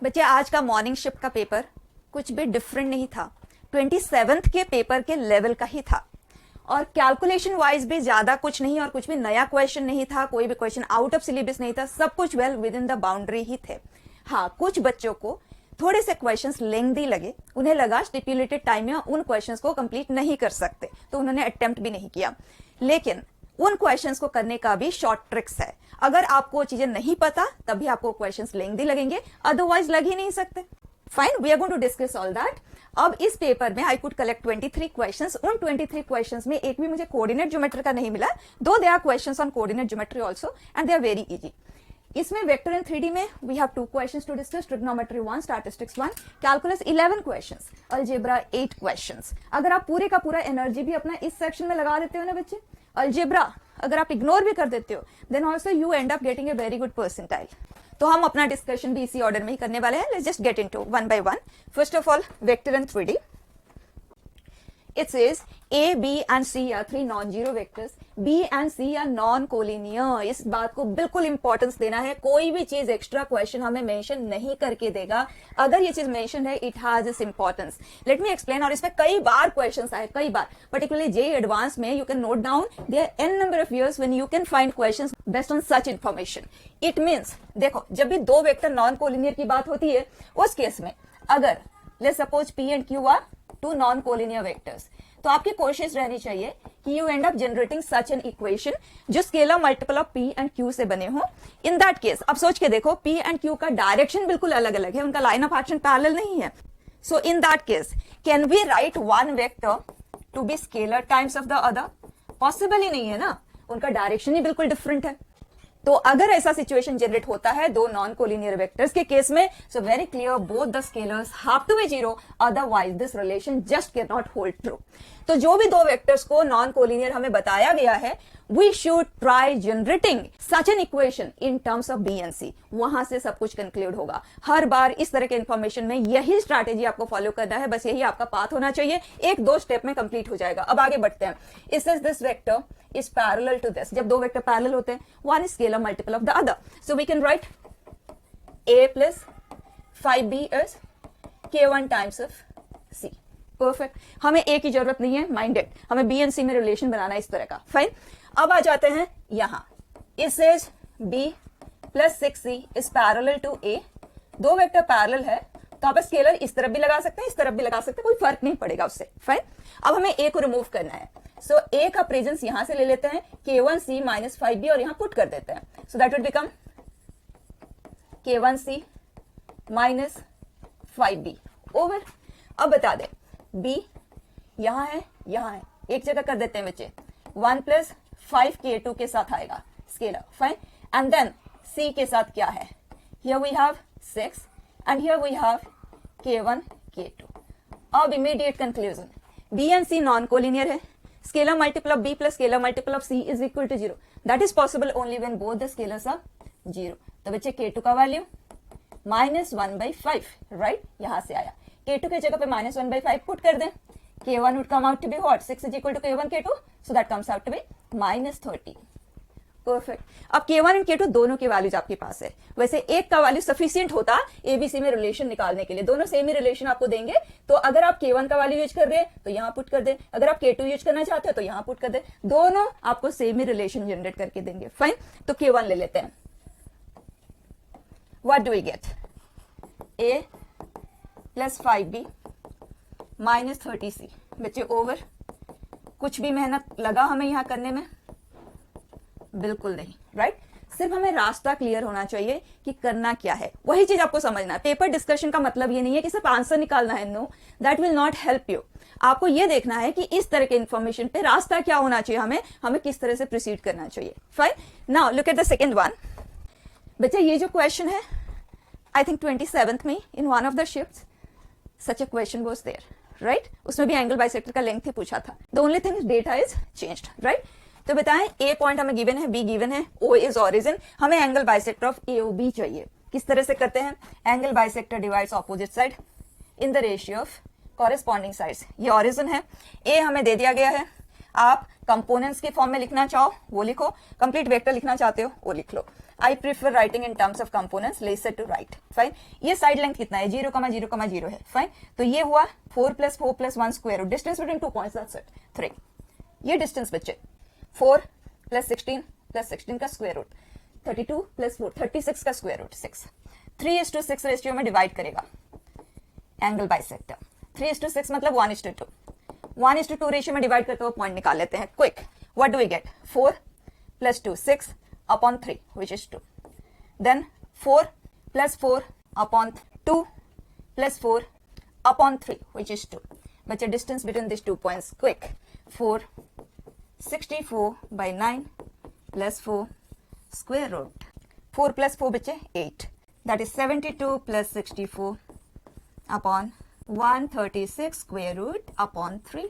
बच्चे आज का मॉर्निंग शिफ्ट का पेपर कुछ भी डिफरेंट नहीं था, 27th के पेपर के लेवल का ही था और कैलकुलेशन वाइज भी ज्यादा कुछ नहीं और कुछ भी नया क्वेश्चन नहीं था, कोई भी क्वेश्चन आउट ऑफ सिलेबस नहीं था, सब कुछ well within the boundary ही थे। हाँ, कुछ बच्चों को थोड़े से क्वेश्चंस लेंथी लगे, उन्हें लगा स्टिपुलेटेड टाइम में उन क्वेश्चंस को कंप्लीट नहीं कर सकते तो उन्होंने अटेम्प्ट भी नहीं किया। लेकिन उन क्वेश्चंस को करने का भी शॉर्ट ट्रिक्स है। अगर आपको चीजें नहीं पता तभी आपको क्वेश्चंस लेंथी लगेंगे, अदरवाइज लग ही नहीं सकते। Fine, we are going to discuss all that. अब इस पेपर में आई कुड कलेक्ट 23 क्वेश्चंस। उन 23 क्वेश्चंस में एक भी मुझे कोऑर्डिनेट ज्योमेट्री का नहीं मिला, दो they are questions on coordinate geometry also and they are very easy. इसमें वेक्टर एंड 3D में we have 2 questions to discuss, trigonometry 1, statistics 1, calculus 11 questions, algebra 8 questions. अगर आप पूरे का पूरा एनर्जी भी अपना इस सेक्शन में लगा देते हो ना बच्चे, अलजेब्रा अगर आप इग्नोर भी कर देते हो, then also you end up getting a very good percentile. तो हम अपना डिस्कशन भी इसी ऑर्डर में ही करने वाले हैं। Let's just get into one by one. First of all, vector and 3D. It says A, B and C are 3 non-zero vectors. B and C are non-collinear. इस बात को बिल्कुल इंपॉर्टेंस देना है। कोई भी चीज एक्स्ट्रा क्वेश्चन हमें मेंशन नहीं करके देगा। अगर ये चीज मेंशन है, it has its importance. Let me explain. और इसमें कई बार क्वेश्चंस आए, कई बार, पर्टिकुलरली जे एडवांस में you can note down there N number of years when you can find questions based on such information. It means, देखो, जब भी दो वेक्टर नॉन कोलिनियर की बात होती है, उस केस में अगर let's suppose P and Q are 2 non collinear vectors, तो आपकी कोशिश रहनी चाहिए कि you end up generating such an equation जो scalar multiple of P and Q से बने हो। इन दैट केस अब सोच के देखो, P एंड Q का डायरेक्शन बिल्कुल अलग अलग है, उनका लाइन ऑफ एक्शन पैरेलल नहीं है। So in that case can we write one vector to be scalar times of the other? Possible ही नहीं है ना, उनका डायरेक्शन ही बिल्कुल डिफरेंट है। तो अगर ऐसा सिचुएशन जनरेट होता है दो नॉन कोलिनियर वेक्टर्स के केस में, so very clear both the scalars have to be zero, otherwise this relation just can not hold true. तो जो भी दो वेक्टर्स को नॉन कोलिनियर हमें बताया गया है, we should try generating such an equation in terms of B and C. वहां से सब कुछ कंक्लूड होगा। हर बार इस तरह के इंफॉर्मेशन में यही स्ट्रैटेजी आपको फॉलो करना है, बस यही आपका पाथ होना चाहिए। एक दो स्टेप में कंप्लीट हो जाएगा। अब आगे बढ़ते हैं। इस this vector is parallel to this. जब दो वेक्टर पैरेलल होते हैं, one is scalar multiple of the other. So we can write A plus 5B as K1 times of C. Perfect. हमें A की जरूरत नहीं है, माइंडेड। हमें B and C में रिलेशन बनाना है इस तरह का। फाइन। अब आ जाते हैं यहां। It says B plus 6C is parallel to A. दो वेक्टर पैरेलल है तो आप स्केलर इस तरफ भी लगा सकते हैं, इस तरफ भी लगा सकते हैं, कोई फर्क नहीं पड़ेगा उससे। फाइन। अब हमें A को रिमूव करना है। सो A का प्रेजेंस यहां से ले लेते हैं, K1C माइनस 5B, और यहां पुट कर देते हैं। So that would become K1C minus 5B over. अब बता दे, B यहां है, यहां है, एक जगह कर देते हैं बच्चे। 1 प्लस 5K2 के साथ आएगा scalar. Fine. And then C के साथ क्या है? Here we have 6 and here we have K1, K2. अब immediate conclusion, B and C non-collinear है, scalar multiple of B plus scalar multiple of C is equal to 0. That is possible only when both the scalars are 0. तो बच्चे K2 का value -1/5, right? यहां से आया। K2 की जगह पे -1/5 पुट कर दें। K1 would come out to be what? 6 is equal to K1, K2, so that comes out to be -30. Perfect. अब K1 और K2 दोनों के वैल्यूज आपके पास है। वैसे एक का वैल्यू सफिशिएंट होता ABC में रिलेशन निकालने के लिए, दोनों सेम ही रिलेशन आपको देंगे। तो अगर आप K1 का वैल्यू यूज कर रहे हैं तो यहां पुट कर दे, अगर आप K2 यूज करना चाहते हो तो यहां पुट कर दे, दोनों आपको सेम ही रिलेशन जनरेट करके देंगे। फाइन। तो K1 ले लेते हैं। What do we get? A plus 5B minus 30C बच्चे ओवर। कुछ भी मेहनत लगा हमें यहां करने में? बिल्कुल नहीं, राइट? सिर्फ हमें रास्ता क्लियर होना चाहिए कि करना क्या है, वही चीज आपको समझना है। पेपर डिस्कशन का मतलब ये नहीं है कि सिर्फ आंसर निकालना है, no, that will not help you. आपको ये देखना है कि इस तरह के इंफॉर्मेशन पे रास्ता क्या होना चाहिए, हमें किस तरह से प्रोसीड करना चाहिए। Fine. Now look at the second one. बच्चे ये जो क्वेश्चन है, आई थिंक 27th में in one of the shifts such a question was there, right? उसमें भी एंगल बाइसेक्टर का लेंथ ही पूछा था। The only thing data is changed, right? तो बताएं, A पॉइंट हमें गिवन है, B गिवन है, O इज ऑरिजिन, हमें एंगल बाइसेक्टर ऑफ AOB चाहिए। किस तरह से करते हैं? Angle bisector divides opposite side in the ratio of corresponding sides. ये ऑरिजिन है, A हमें दे दिया गया है। आप कंपोनेंट्स के फॉर्म में लिखना चाहो वो लिखो, कंप्लीट वेक्टर लिखना चाहते हो वो लिख लो। I prefer writing in terms of components lesser to write. Fine, ये साइड लेंथ कितना है 0,0,0 है। फाइन, तो ये हुआ 4 + 4 + 1 square root, distance between 2 points that's it 3। ये डिस्टेंस बच्चे 4 + 16 + 16 का स्क्वायर रूट 32 + 4 36 का स्क्वायर रूट 6। 3:6 रेशियो में डिवाइड करेगा एंगल बाइसेक्टर। 3:6 मतलब 1:2। 1:2 रेशियो में डिवाइड करते हुए पॉइंट निकाल लेते हैं quick. What do we get? 4 + 2 6 upon 3 which is 2. Then 4 + 4 upon 2 + 4 upon 3 which is 2. बच्चे distance between these 2 points quick. 4 64/9 + 4 square root. 4 + 4 बच्चे 8. That is 72 + 64 upon 136 square root upon 3.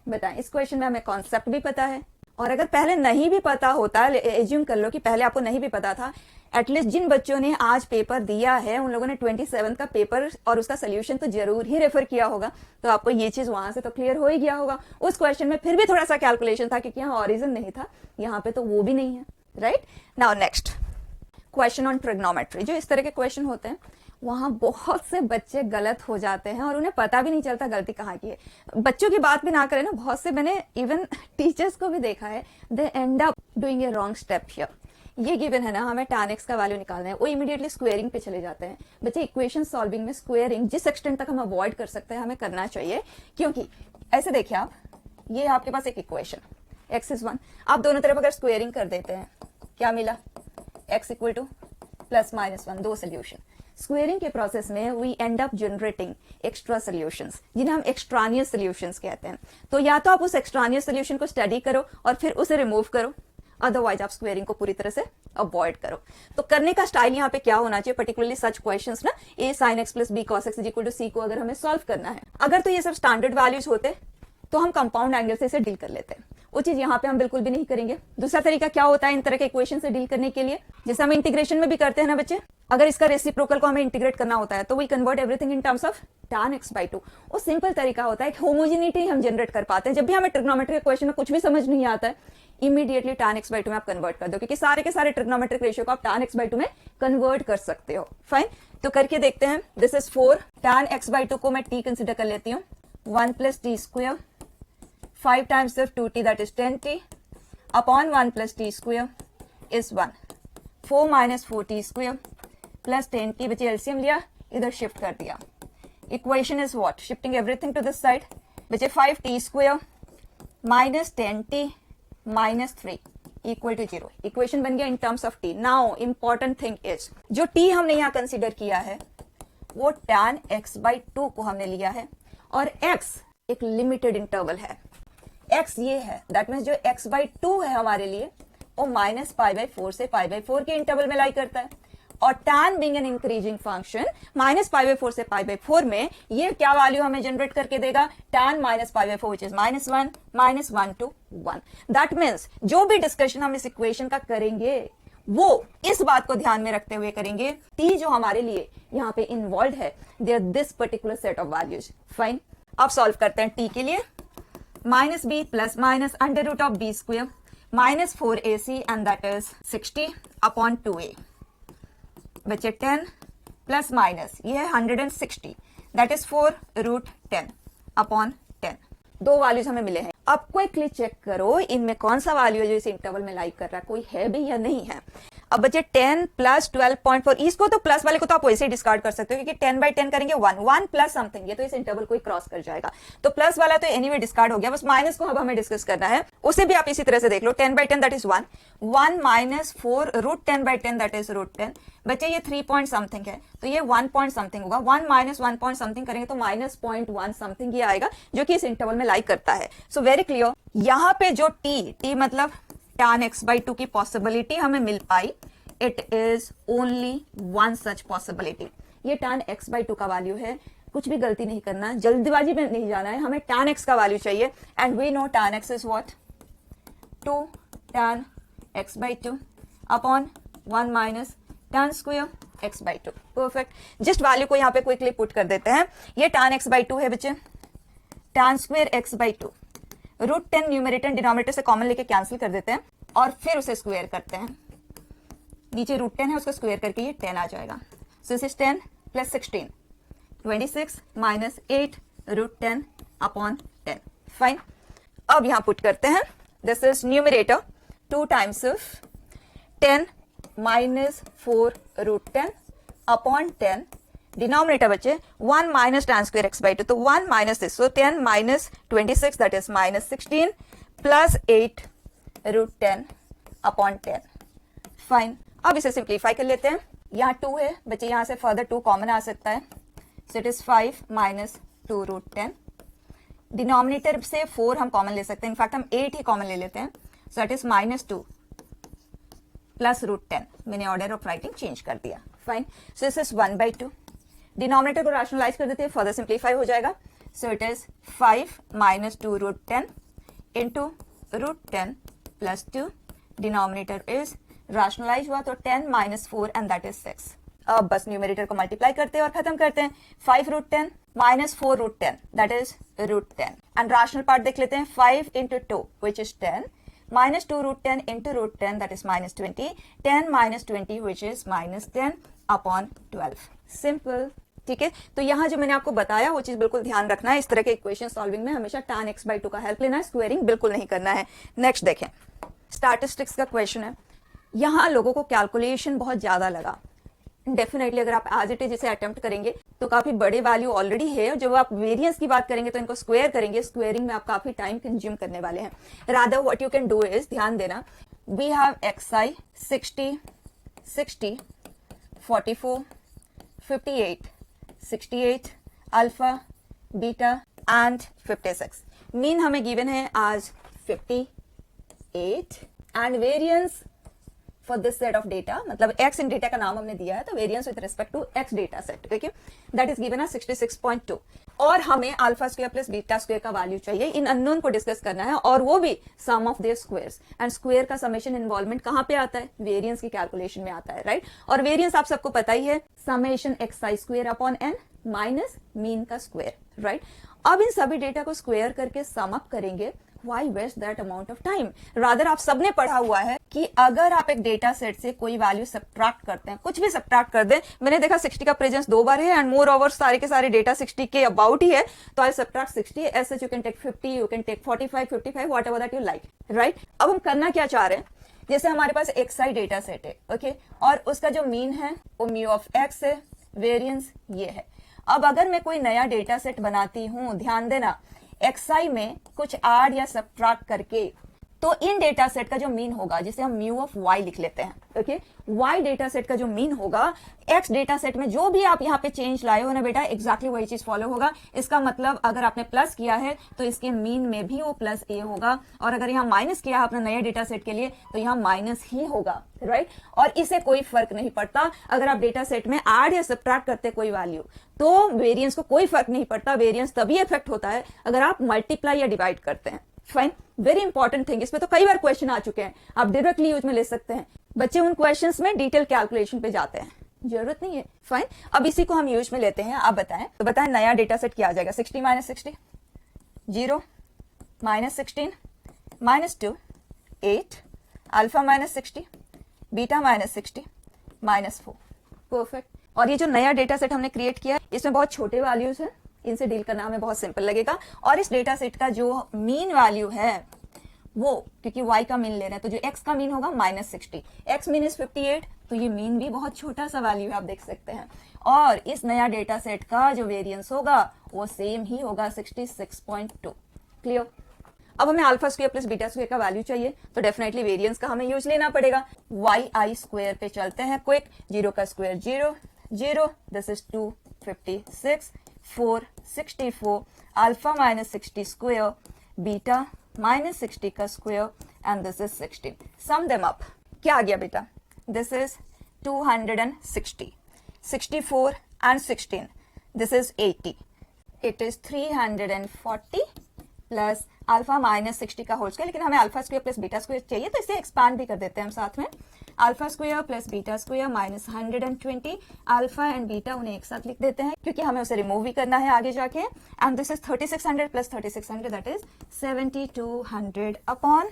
बताएं, इस क्वेश्चन में हमें कॉन्सेप्ट भी पता है, और अगर पहले नहीं भी पता होता, एज्यूम कर लो कि पहले आपको नहीं भी पता था, एटलीस्ट जिन बच्चों ने आज पेपर दिया है उन लोगों ने 27 का पेपर और उसका सोल्यूशन तो जरूर ही रेफर किया होगा, तो आपको ये चीज वहां से तो क्लियर हो ही गया होगा। उस क्वेश्चन में फिर भी थोड़ा सा कैलकुलेशन था क्योंकि यहाँ ऑरिजिन नहीं था, यहाँ पे तो वो भी नहीं है। Right, now next question on trigonometry. जो इस तरह के क्वेश्चन होते हैं वहां बहुत से बच्चे गलत हो जाते हैं और उन्हें पता भी नहीं चलता गलती कहाँ की है। बच्चों की बात भी ना करें ना, बहुत से मैंने इवन टीचर्स को भी देखा है, they end up doing a wrong step here. ये गिवन है ना, हमें tan x का वैल्यू निकालना है, वो इमीडिएटली स्क्वेयरिंग पे चले जाते हैं। बच्चे इक्वेशन सॉल्विंग में स्क्वेयरिंग जिस एक्सटेंट तक हम अवॉइड कर सकते हैं हमें करना चाहिए, क्योंकि ऐसे देखिए आप, ये आपके पास एक इक्वेशन x = 1, आप दोनों तरफ अगर स्क्वेयरिंग कर देते हैं क्या मिला? x = +-1, 2 solution. स्क्वेयरिंग के प्रोसेस में we end up generating extra solutions, जिन्हें हम एक्सट्रानियस सोल्यूशंस कहते हैं। तो या तो आप उस एक्सट्रानियस सोल्यूशन को स्टडी करो और फिर उसे रिमूव करो, अदरवाइज आप स्क्वेयरिंग को पूरी तरह से अवॉइड करो। तो करने का स्टाइल यहाँ पे क्या होना चाहिए, पर्टिकुलरली सच क्वेश्चंस ना, a sin x + b cos x = c को अगर हमें सॉल्व करना है, अगर तो ये सब स्टैंडर्ड वैल्यूज होते तो हम कंपाउंड एंगल से इसे डील कर लेते हैं। वो चीज यहाँ पे हम बिल्कुल भी नहीं करेंगे। दूसरा तरीका क्या होता है इन तरह के इक्वेशन से डील करने के लिए, जैसे हम इंटीग्रेशन में भी करते हैं ना बच्चे, अगर इसका रेसिप्रोकल को हमें इंटीग्रेट करना होता है तो we convert everything in terms of tan x/2। वो सिंपल तरीका होता है, होमोजेनिटी हम जनरेट कर पाते हैं। जब भी हमें ट्रिग्नोमेट्री के क्वेश्चन में कुछ भी समझ नहीं आता है, इमीडिएटली tan x/2 में आप कन्वर्ट कर दो, क्योंकि सारे के सारे ट्रिग्नोमेट्रिक रेशियो को आप tan x/2 में कन्वर्ट कर सकते हो। फाइन, तो करके देखते हैं। दिस इज 4, tan x/2 को मैं t कंसिडर कर लेती हूँ, 1 + t², 5 times of 2t that is 10t upon 1 + t² is 1. 4 - 4t² plus 10t, बच्चे एलसीएम लिया, इधर शिफ्ट कर दिया। Equation is what? Shifting everything to this side. बच्चे 5t² - 10t - 3 = 0। इक्वेशन बन गया इन terms of t। Now important thing is, जो t हमने यहाँ कंसिडर किया है वो tan x/2 को हमने लिया है, और x एक लिमिटेड इंटरवल है। x ये है, दैट मीन्स जो x/2 है हमारे लिए वो -π/4 से π/4 के इंटरवल में लाई करता है, और tan being an increasing function -π/4 से π/4 में ये क्या वैल्यू हमें जनरेट करके देगा? tan -π/4 which is -1 -1 to 1। That means जो भी डिस्कशन हम इस इक्वेशन का करेंगे वो इस बात को ध्यान में रखते हुए करेंगे, t जो हमारे लिए यहाँ पे इन्वॉल्व है, they are this particular set of values. Fine, अब सॉल्व करते हैं t के लिए। -b + √b² -4ac and that is 60 upon 2a। बच्चे 10 ± ये है 160, that is 4√10 upon 10। दो वैल्यूज हमें मिले हैं। अब क्विकली चेक करो इनमें कौन सा वैल्यू है जो इस इंटरवल में लाइक कर रहा है, कोई है भी या नहीं है। अब बच्चे 10 + 12.4, इसको तो प्लस वाले को तो आप वैसे ही डिस्कार्ड कर सकते हो, क्योंकि 10/10 करेंगे 1 प्लस समथिंग, ये तो इस इंटरवल को ही क्रॉस कर जाएगा, तो प्लस वाला तो एनीवे डिस्कार्ड हो गया। बस माइनस को अब हमें डिस्कस करना है, उसे भी आप इसी तरह से देख लो। 10/10 दैट इज 1 - 4√10/10 दैट इज √10। बच्चे ये 3 पॉइंट समथिंग है, तो ये 1 पॉइंट समथिंग होगा। 1 - 1 पॉइंट समथिंग करेंगे तो -0.1 समथिंग ये आएगा, जो कि इस इंटरवल में लाइक करता है। सो वेरी क्लियर, यहाँ पे जो t मतलब tan x/2 की पॉसिबिलिटी हमें मिल पाई, it is only one such possibility. ये tan x/2 का वैल्यू है, कुछ भी गलती नहीं करना, जल्दबाजी में नहीं जाना है, हमें tan x का वैल्यू चाहिए, and we know tan x is what? 2 tan x/2 upon 1 - tan² x/2। Perfect, just value को यहाँ पे क्विकली पुट कर देते हैं। ये tan x/2 है बच्चे, tan² x/2, √10 न्यूमरेटर डिनोमिनेटर से कॉमन लेके कैंसिल कर देते हैं और फिर उसे स्क्वायर करते हैं। नीचे √10 है, उसको स्क्वायर करके ये 10 आ जाएगा. सो this is 10 plus 16, 26 minus 8 √10 upon 10. Fine. अब यहां पुट करते हैं. This is numerator 2 times of 10 minus 4 √10 upon 10. Denominator बचे 1 minus tan square x by 2, तो 1 minus this, so 10 minus 26 that is minus 16 plus 8 √10 upon 10. Fine. अब इसे सिंप्लीफाई कर लेते हैं. यहाँ 2 है बच्चे, यहाँ से फर्दर 2 कॉमन आ सकता है. So it is 5 minus 2 √10. Denominator से 4 हम कॉमन ले सकते हैं, इनफैक्ट हम 8 ही कॉमन ले लेते हैं. So it is minus 2 plus √10. मैंने ऑर्डर ऑफ राइटिंग चेंज कर दिया. Fine. So this is 1/2. Denominator को रैशनलाइज कर देते हैं, फर्दर सिंप्लीफाई हो जाएगा. So it is 5 minus 2 √10 into √10 plus 2. Denominator is rationalise हुआ तो 10 माइनस 4 एंड दैट इज 6. अब बस न्यूमरेटर को मल्टीप्लाई करते हैं और खत्म करते हैं. 5 √10 minus 4 √10 that is √10. And rational part देख लेते हैं. 5 into 2 which is 10 minus 2 √10 into √10 that is minus 20. 10 minus 20 which is minus 10 upon 12. Simple. ठीक है. तो यहाँ जो मैंने आपको बताया वो चीज बिल्कुल ध्यान रखना है. इस तरह के इक्वेशन सॉल्विंग में हमेशा tan x by 2 का हेल्प लेना है, स्क्वेयरिंग बिल्कुल नहीं करना है. नेक्स्ट देखें. स्टैटिस्टिक्स का क्वेश्चन है. यहाँ लोगों को कैलकुलेशन बहुत ज्यादा लगा. डेफिनेटली अगर आप एज इट इज इसे अटेम्प्ट करेंगे तो काफी बड़े वैल्यू ऑलरेडी है. जब आप वेरिएंस की बात करेंगे तो इनको स्क्वायर करेंगे. स्क्वेयरिंग में आप काफी टाइम कंज्यूम करने वाले हैं. Rather what you can do is, ध्यान देना, we have xi 60 60 44 58 68 alpha beta and 56. Mean हमें गिवन है आज 58 and variance for this set of data, मतलब x इन डेटा का नाम हमने दिया है तो variance with respect to x data set. Okay, that is given as 66.2. और हमें alpha square plus beta square का वैल्यू चाहिए. इन अननोन को डिस्कस करना है और वो भी sum of their squares. And square का समेशन इन्वॉल्वमेंट कहां पे आता है? वेरिएंस की कैलकुलेशन में आता है. राइट. और वेरिएंस आप सबको पता ही है, summation xi square upon n minus mean का स्क्वायर. राइट. अब इन सभी डेटा को स्क्वायर करके सम अप करेंगे. Why waste that amount of time? Rather आप सबने पढ़ा हुआ है कि अगर आप एक डेटा सेट से कोई वैल्यू सब्ट्रैक्ट करते हैं, कुछ भी सब्ट्रैक्ट कर दें, मैंने देखा 60 का प्रेजेंस 2 बार है एंड मोर ओवर सारे के सारे डेटा 60 के अबाउट ही है, तो I subtract 60. As such you can take 50, you can take 45, 55, whatever that you like. Right. अब हम करना क्या चाह रहे हैं, जैसे हमारे पास xi डेटा सेट है. ओके, और उसका जो मीन है वो म्यू ऑफ x है, वेरिएंस ये है. अब अगर मैं कोई नया डेटा सेट बनाती हूं, ध्यान देना, xi में कुछ ऐड या सब्ट्रैक्ट करके, तो इन डेटा सेट का जो मीन होगा, जिसे हम म्यू ऑफ y लिख लेते हैं. ओके, y डेटा सेट का जो मीन होगा, x डेटा सेट में जो भी आप यहाँ पे चेंज लाए हो ना बेटा, एग्जैक्टली वही चीज फॉलो होगा. इसका मतलब अगर आपने प्लस किया है तो इसके मीन में भी वो प्लस a होगा, और अगर यहाँ माइनस किया है अपने नए डेटा सेट के लिए तो यहाँ माइनस ही होगा. राइट. और इसे कोई फर्क नहीं पड़ता अगर आप डेटा सेट में ऐड या सब्ट्रैक्ट करते कोई वैल्यू, तो वेरिएंस को कोई फर्क नहीं पड़ता. वेरिएंस तभी इफेक्ट होता है अगर आप मल्टीप्लाई या डिवाइड करते हैं. फाइन. वेरी इंपॉर्टेंट थिंग, इसमें तो कई बार क्वेश्चन आ चुके हैं, आप डायरेक्टली यूज में ले सकते हैं. बच्चे उन क्वेश्चंस में डिटेल कैलकुलेशन पे जाते हैं, जरूरत नहीं है. फाइन. अब इसी को हम यूज में लेते हैं. आप बताएं, तो बताएं नया डेटा सेट क्या आ जाएगा? 60 minus 60 0 minus 16 minus 2 8 alpha minus 60 beta minus 60 minus 4. Perfect. और ये जो नया डेटा सेट हमने क्रिएट किया है, इसमें बहुत छोटे वैल्यूज हैं, इनसे डील करना हमें बहुत सिंपल लगेगा. और इस डेटा सेट का जो मीन वैल्यू है वो, क्योंकि y का मीन ले रहे हैं, तो जो x का मीन होगा माइनस 60, x मीन इज 58, तो ये मीन भी बहुत छोटा सा वैल्यू है, आप देख सकते हैं. और इस नया डेटा सेट का जो वेरिएंस होगा वो सेम ही होगा 66.2. क्लियर. अब हमें alpha square plus beta square का वैल्यू चाहिए, तो डेफिनेटली वेरिएंस का हमें यूज लेना पड़ेगा. yi स्क्वायर पे चलते हैं क्विक. 0 का square 0 0, this is 256 4 64 alpha minus 60 square beta minus 60 का square and this is 16. Sum them up. क्या आ गया बेटा? This is 260. 64 and 16, this is 80. It is 340 plus alpha minus 60 का होल स्क्वायर. लेकिन हमें alpha square plus beta square चाहिए, तो इसे एक्सपांड भी कर देते हैं हम साथ में. Alpha square plus beta square minus 120. Alpha and beta उन्हें एक साथ लिख देते हैं क्योंकि हमें उसे रिमूव भी करना है आगे जाके. And this is 3600 plus 3600 that is 7200 upon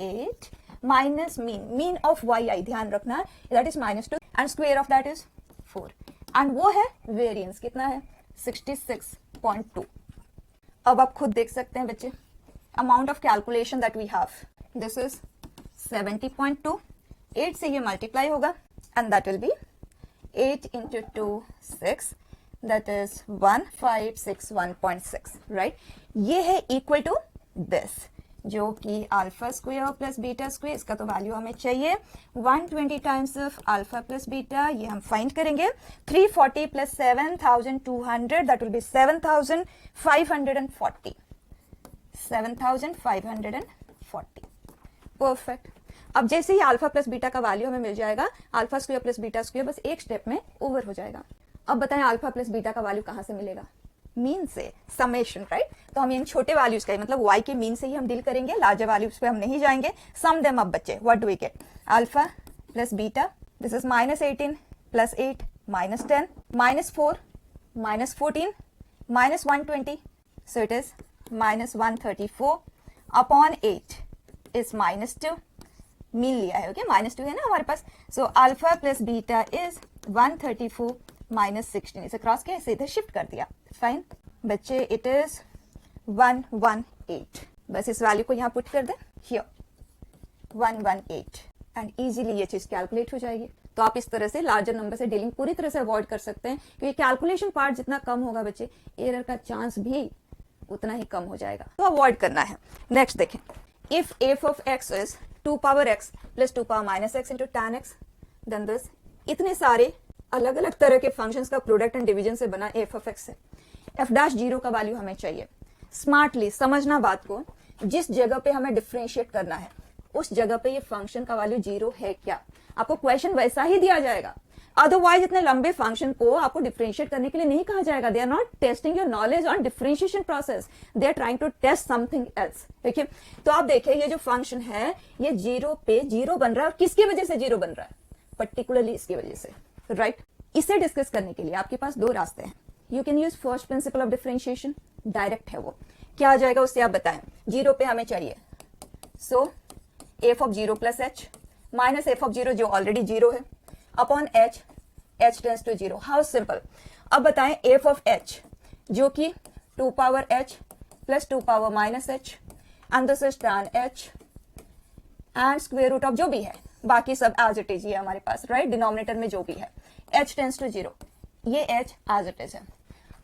8 minus mean of y i, ध्यान रखना that is -2 and square of that is 4 and वो है वेरिएंस कितना है 66.2। अब आप खुद देख सकते हैं बच्चे, amount of calculation that we have, this is 70.2, 8 से ये मल्टीप्लाई होगा and that will be 8 into 2 6, that is 1561.6, right. ये है इक्वल टू दिस, जो कि alpha square plus beta square, इसका तो वैल्यू हमें चाहिए 120 times of alpha plus beta, ये हम फाइंड करेंगे। 340 plus 7200 that will be 7540, 7540, perfect. अब जैसे ही अल्फा प्लस बीटा का वैल्यू हमें मिल जाएगा, alpha square plus beta square बस एक स्टेप में ओवर हो जाएगा। अब बताएं अल्फा प्लस बीटा का वैल्यू कहां से मिलेगा, मीन से, समेशन, राइट। तो हम इन छोटे वैल्यूज का मतलब y के मीन से ही हम डील करेंगे, लार्जर वैल्यूज पे हम नहीं जाएंगे। सम देम अप बच्चे, what do we get, alpha plus beta, this is -18 plus 8 -10 -4 -14 -120, so it is -134 upon 8 is -2, mean लिया है, ओके, -2 है ना हमारे पास। So alpha plus beta is 134 -16, इसे क्रॉस किया, इसे इधर शिफ्ट कर दिया, फाइन बच्चे, इट इज 118। बस इस वैल्यू को यहाँ पुट कर दें, हियर 118 एंड इजीली ये चीज कैलकुलेट हो जाएगी। तो आप इस तरह से लार्जर नंबर से डीलिंग पूरी तरह से अवॉइड कर सकते हैं, क्योंकि कैलकुलेशन पार्ट जितना कम होगा बच्चे, एरर का चांस भी उतना ही कम हो जाएगा, तो अवॉइड करना है। नेक्स्ट देखें, if F of x is 2 power x plus 2 power minus x into tan x, then this, इतने सारे अलग अलग तरह के फंक्शंस का प्रोडक्ट एंड डिवीजन से बना एफ ऑफ एक्स है। एफ डैश जीरो का वैल्यू हमें चाहिए। स्मार्टली समझना बात को, जिस जगह पे हमें डिफरेंशिएट करना है उस जगह पे ये फंक्शन का वैल्यू जीरो है क्या, आपको क्वेश्चन वैसा ही दिया जाएगा। अदरवाइज इतने लंबे फंक्शन को आपको डिफरेंशिएट करने के लिए नहीं कहा जाएगा। They are not testing your knowledge on differentiation process, they are trying to test something else. देखिए, तो आप देखिए ये जो फंक्शन है ये जीरो पे जीरो बन रहा है, और किसकी वजह से जीरो बन रहा है, पर्टिकुलरली इसकी वजह से, राइट। इसे डिस्कस करने के लिए आपके पास दो रास्ते हैं। You can use first principle of differentiation, direct है वो, क्या आ जाएगा उससे आप बताएं। जीरो पे हमें चाहिए, so f of zero plus h minus f of zero जो ऑलरेडी जीरो है upon h, h tends to zero, how simple. अब बताएं एफ ऑफ एच जो कि 2 power h plus 2 power minus h and this is tan h एंड square root of जो भी है, बाकी सब एज इट इज, ये हमारे पास, राइट, डिनोमिनेटर में जो भी है, h टेंस टू जीरो, ये h एज इट इज है।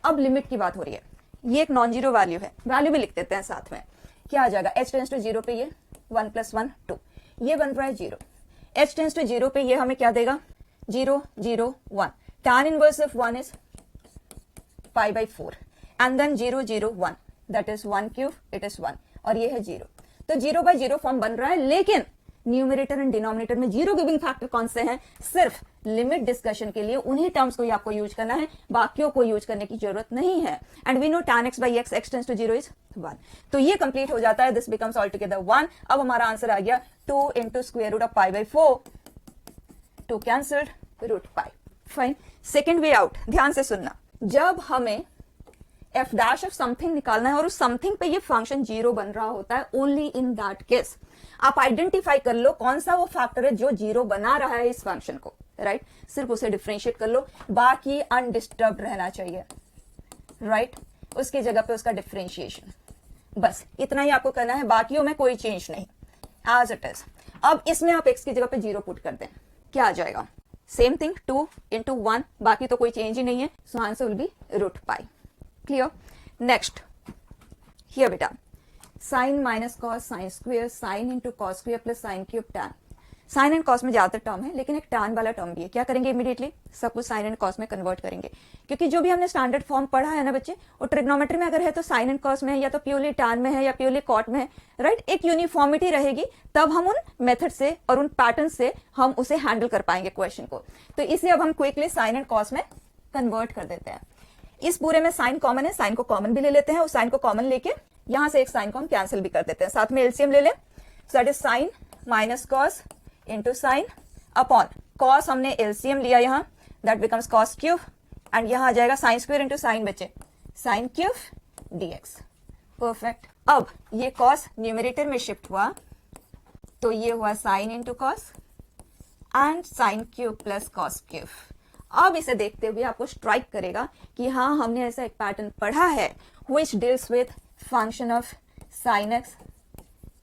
अब लिमिट की बात हो रही है, ये एक नॉन जीरो वैल्यू है, वैल्यू भी लिख देते हैं साथ में, क्या आ जाएगा, h टेंस टू जीरो पे ये 1 + 1 2, ये बन रहा है zero. h tends to zero पे ये हमें क्या देगा, 0 0 1, tan inverse of 1 is π/4 and then 0 0 1, that is 1 cube, it is 1, और ये है 0। तो 0/0 फॉर्म बन रहा है, लेकिन न्यूमरेटर एंड डिनोमिनेटर में जीरो गिविंग फैक्टर कौन से हैं, सिर्फ लिमिट डिस्कशन के लिए उन्हीं टर्म्स को ही आपको यूज करना है, बाकियों को यूज करने की जरूरत नहीं है। And we know tan x/x, x tends to 0 is 1, तो ये कंप्लीट हो जाता है, दिस बिकम्स ऑल टुगेदर 1। अब हमारा आंसर आ गया 2 × square root of π/4, 2 cancelled, root pi, fine. Second way out, ध्यान से सुनना, जब हमें एफ डैश ऑफ समथिंग निकालना है और उस समथिंग पे ये फंक्शन जीरो बन रहा होता है, ओनली इन दैट केस आप आइडेंटिफाई कर लो कौन सा वो फैक्टर है जो जीरो बना रहा है इस फंक्शन को, राइट, सिर्फ उसे डिफरेंशिएट कर लो, बाकी अनडिस्टर्ब रहना चाहिए, राइट, उसकी जगह पे उसका डिफरेंशिएशन, बस इतना ही आपको करना है, बाकियों में कोई चेंज नहीं, एज इट इज। अब इसमें आप एक्स की जगह पे जीरो पुट कर दें, क्या आ जाएगा, सेम थिंग, 2 × 1, बाकी तो कोई चेंज ही नहीं है, so answer will be root pi, clear. Next here बेटा, sine minus cos sine square, sine into cos square plus sine cube tan. Sine and cos में ज्यादातर टर्म है, लेकिन एक टैन वाला टर्म भी है, क्या करेंगे इमीडिएटली, सब कुछ साइन एंड कॉस में कन्वर्ट करेंगे, क्योंकि जो भी हमने स्टैंडर्ड फॉर्म पढ़ा है ना बच्चे, वो ट्रिग्नोमेट्री में अगर है तो साइन एंड कॉस में है, या तो प्योरली टैन में है, या प्योरली कॉट में है, राइट, एक यूनिफॉर्मिटी रहेगी, तब हम उन मेथड से और उन पैटर्न से हम उसे हैंडल कर पाएंगे क्वेश्चन को। तो इसे अब हम क्विकली साइन एंड कॉस में कन्वर्ट कर देते हैं। इस पूरे में साइन कॉमन है, साइन को कॉमन भी ले लेते हैं, उस साइन को कॉमन लेके यहां से एक साइन को हम कैंसिल भी कर देते हैं, साथ में एलसीएम ले लें, सो that is sine minus cos into sine upon cos, हमने एलसीएम लिया यहाँ, that becomes cos cube, and यहां आ जाएगा साइन स्क्वायर इंटू साइन बचे, साइन क्यूब डीएक्स, परफेक्ट। अब ये कॉस न्यूमरेटर में शिफ्ट हुआ तो ये हुआ sign into cos and sign cube plus cos cube. अब इसे देखते हुए आपको स्ट्राइक करेगा कि हाँ हमने ऐसा एक पैटर्न पढ़ा है which deals with function of sin x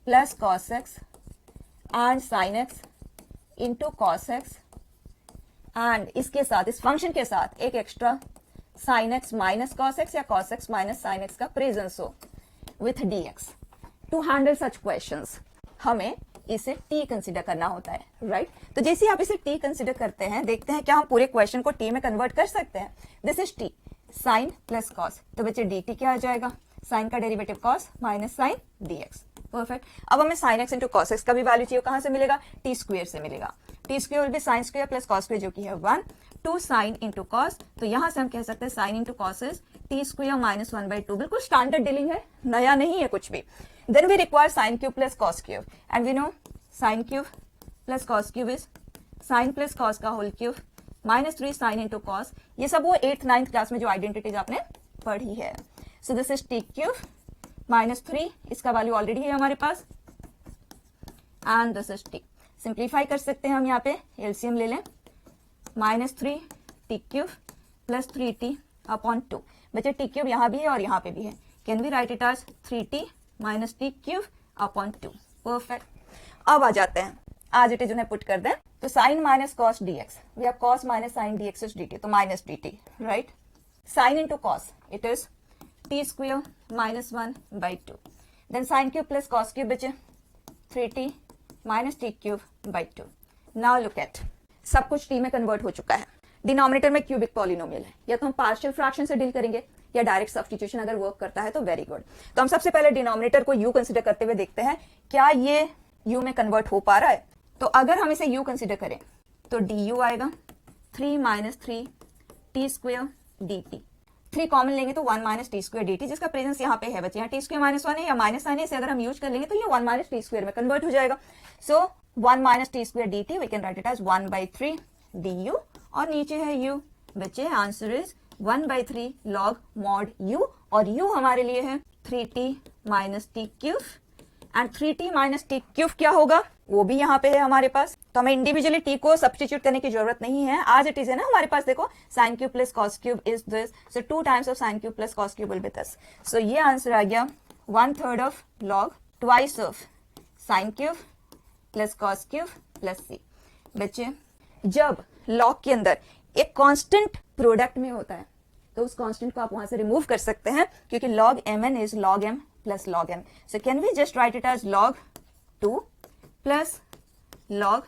plus cos x and sin x into cos x एंड इसके साथ इस फंक्शन के साथ एक extra sin x minus cos x या cos x minus sin x का प्रेजेंस हो with dx। To handle such questions हमें इसे t कंसिडर करना होता है, राइट? तो जैसे आप इसे t कंसिडर करते हैं, देखते हैं क्या हम पूरे क्वेश्चन को t में कन्वर्ट कर सकते हैं। This is t sine plus cos, तो बच्चे dt क्या आ जाएगा? साइन का derivative cos minus sine dx। Perfect. अब हमें sin x into cos x का भी वैल्यू चाहिए, कहां से मिलेगा? टी स्क्वेयर से मिलेगा। T square will be sine square plus cos square जो कि है 1 टू साइन इंटू कॉस, तो यहां से हम कह सकते हैं sign into cos is t square minus 1/2। बिल्कुल स्टैंडर्ड डीलिंग है, नया नहीं है कुछ भी। Then we require sine cube plus cos cube and we know sine cube plus cos cube is sine plus cos का whole cube minus 3 sine into cos. ये सब वो 8th 9th क्लास में जो आइडेंटिटीज आपने पढ़ी है। So this is t cube minus 3, इसका वैल्यू ऑलरेडी है हमारे पास, and this is t. Simplify कर सकते हैं हम, यहाँ पे एलसीएम ले लें, minus 3 t cube plus 3t upon 2। बच्चे टी क्यूब यहाँ भी है और यहाँ पे भी है, can we write it as 3t minus t cube upon 2। Perfect. अब आ जाते हैं, आज इट इज उन्हें पुट कर दें, तो sine minus cos dx, we have cos minus sine dx is dt, तो minus dt, right? Sine into cos it is t square minus 1/2। Then sine cube plus cos cube बचे 3t minus t cube by 2। Now look at, सब कुछ T में convert हो चुका है। Denominator में cubic polynomial है, या तो हम पार्शियल फ्रैक्शन से डील करेंगे या डायरेक्ट सब्स्टिट्यूशन अगर वर्क करता है तो वेरी गुड। तो हम सबसे पहले डिनोमिनेटर को u कंसिडर करते हुए देखते हैं क्या ये u में कन्वर्ट हो पा रहा है। तो अगर हम इसे u कंसिडर करें तो du आएगा 3 minus 3 T square dt। 3 common लेंगे तो 1 माइनस टी स्क्वेयर dt, जिसका प्रेजेंस यहाँ पे है बच्चे, यहाँ टी स्क्वेयर माइनस 1 है या माइनस साइन है, इसे अगर हम यूज कर लेंगे तो ये 1 माइनस टी स्क्वेयर में कन्वर्ट हो जाएगा। So 1 minus t square dt we can write it as 1/3 du, और नीचे है u। बच्चे answer is 1/3 log mod u, और u हमारे लिए है 3t minus t cube, and 3t minus t cube क्या होगा वो भी यहाँ पे है हमारे पास, तो हमें इंडिविजुअली t को सब्स्टिट्यूट करने की जरूरत नहीं है, आज इट इज है ना हमारे पास। देखो sine cube plus cos cube is this, so 2 times of sine cube plus cos cube will be this. So ये आंसर आ गया 1/3 of log twice of sine cube plus cos cube plus c। बच्चे जब log के अंदर एक constant product में होता है तो उस कांस्टेंट को आप वहां से रिमूव कर सकते हैं, क्योंकि log mn is log m plus log m। So can we just write it as log 2 plus log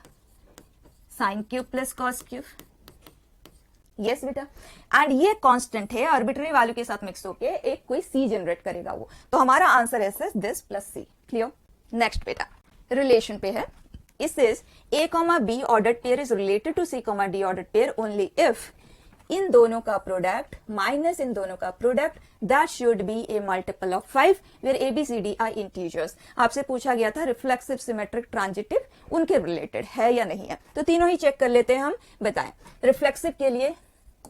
sine cube plus cos cube. Yes बेटा, एंड ये कांस्टेंट है, आर्बिट्ररी वैल्यू के साथ मिक्स होके एक कोई c जनरेट करेगा वो, तो हमारा आंसर है this plus c। Clear? Next बेटा रिलेशन पे है, इस is a, b ordered pair is related to c, d ordered pair only if इन दोनों का प्रोडक्ट माइनस इन दोनों का product that should be a multiple of 5 where a b c d are integers. आपसे पूछा गया था रिफ्लेक्सिव सिमेट्रिक ट्रांजिटिव उनके रिलेटेड है या नहीं है, तो तीनों ही चेक कर लेते हैं हम। बताएं रिफ्लेक्सिव के लिए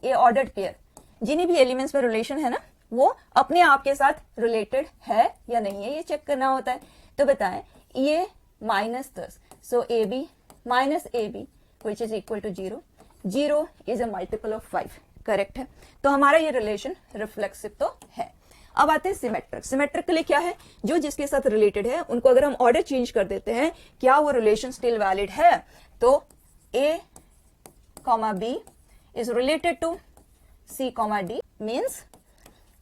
ए ऑर्डर्ड पेयर जिन्हीं भी एलिमेंट्स में रिलेशन है ना वो अपने आप के साथ रिलेटेड है या नहीं है, ये चेक करना होता है। तो बताएं ये minus 10, so a b minus a b which is equal to 0, 0 is a multiple of 5, correct है। तो हमारा ये रिलेशन रिफ्लेक्सिव तो है। अब आते हैं सिमेट्रिक। सिमेट्रिक के लिए क्या है, जो जिसके साथ रिलेटेड है उनको अगर हम ऑर्डर चेंज कर देते हैं क्या वो रिलेशन स्टिल वैलिड है। तो a, b is related to c, d means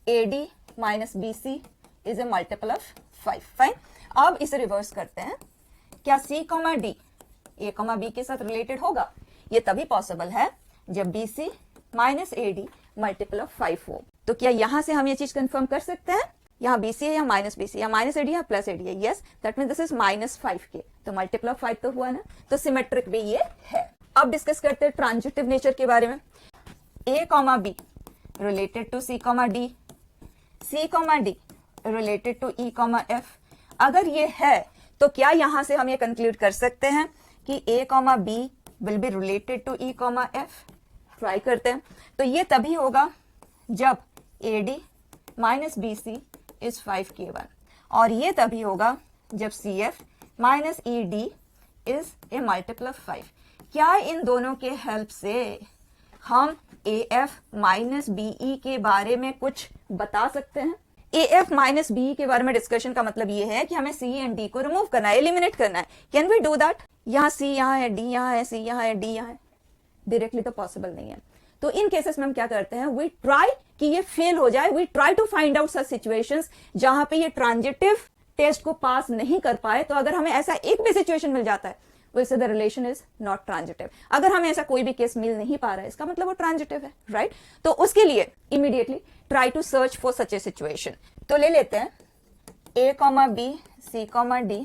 ad minus bc is a multiple of 5। Fine. अब इसे रिवर्स करते हैं, क्या c, d a, b के साथ रिलेटेड होगा? ये तभी पॉसिबल है जब bc minus ad multiple of 5 हो। तो क्या यहां से हम ये चीज कंफर्म कर सकते हैं, यहाँ bc है या माइनस bc या माइनस ad या प्लस ad है? Yes, that mean this is minus 5k, तो मल्टीपल ऑफ 5 तो हुआ ना, तो सिमेट्रिक भी ये है। अब डिस्कस करते हैं ट्रांजिटिव नेचर के बारे में। a, b related to c, d, c, d related to e, f। अगर ये है तो क्या यहां से हम ये कंक्लूड कर सकते हैं कि a, b will be related to e, f? Try करते हैं। तो ये तभी होगा जब ad minus bc is 5k1, और ये तभी होगा जब cf minus ed is a multiple of 5। क्या इन दोनों के हेल्प से हम AF माइनस BE के बारे में कुछ बता सकते हैं? AF माइनस BE के बारे में डिस्कशन का मतलब ये है कि हमें C एंड D को रिमूव करना है, एलिमिनेट करना है। Can we do that? यहाँ C यहाँ है, D यहाँ है, C यहाँ है, D यहाँ है, डायरेक्टली तो पॉसिबल नहीं है। तो इन केसेस में हम क्या करते हैं, वी ट्राई कि ये फेल हो जाए, we try to find out such situations जहां पे ये ट्रांजिटिव टेस्ट को पास नहीं कर पाए। तो अगर हमें ऐसा एक भी सिचुएशन मिल जाता है, वैसे the relation is not transitive. अगर हमें ऐसा कोई भी केस मिल नहीं पा रहा है, इसका मतलब वो ट्रांजिटिव है, राइट? तो उसके लिए immediately try to search for such a situation. तो ले लेते हैं A, B, C, D,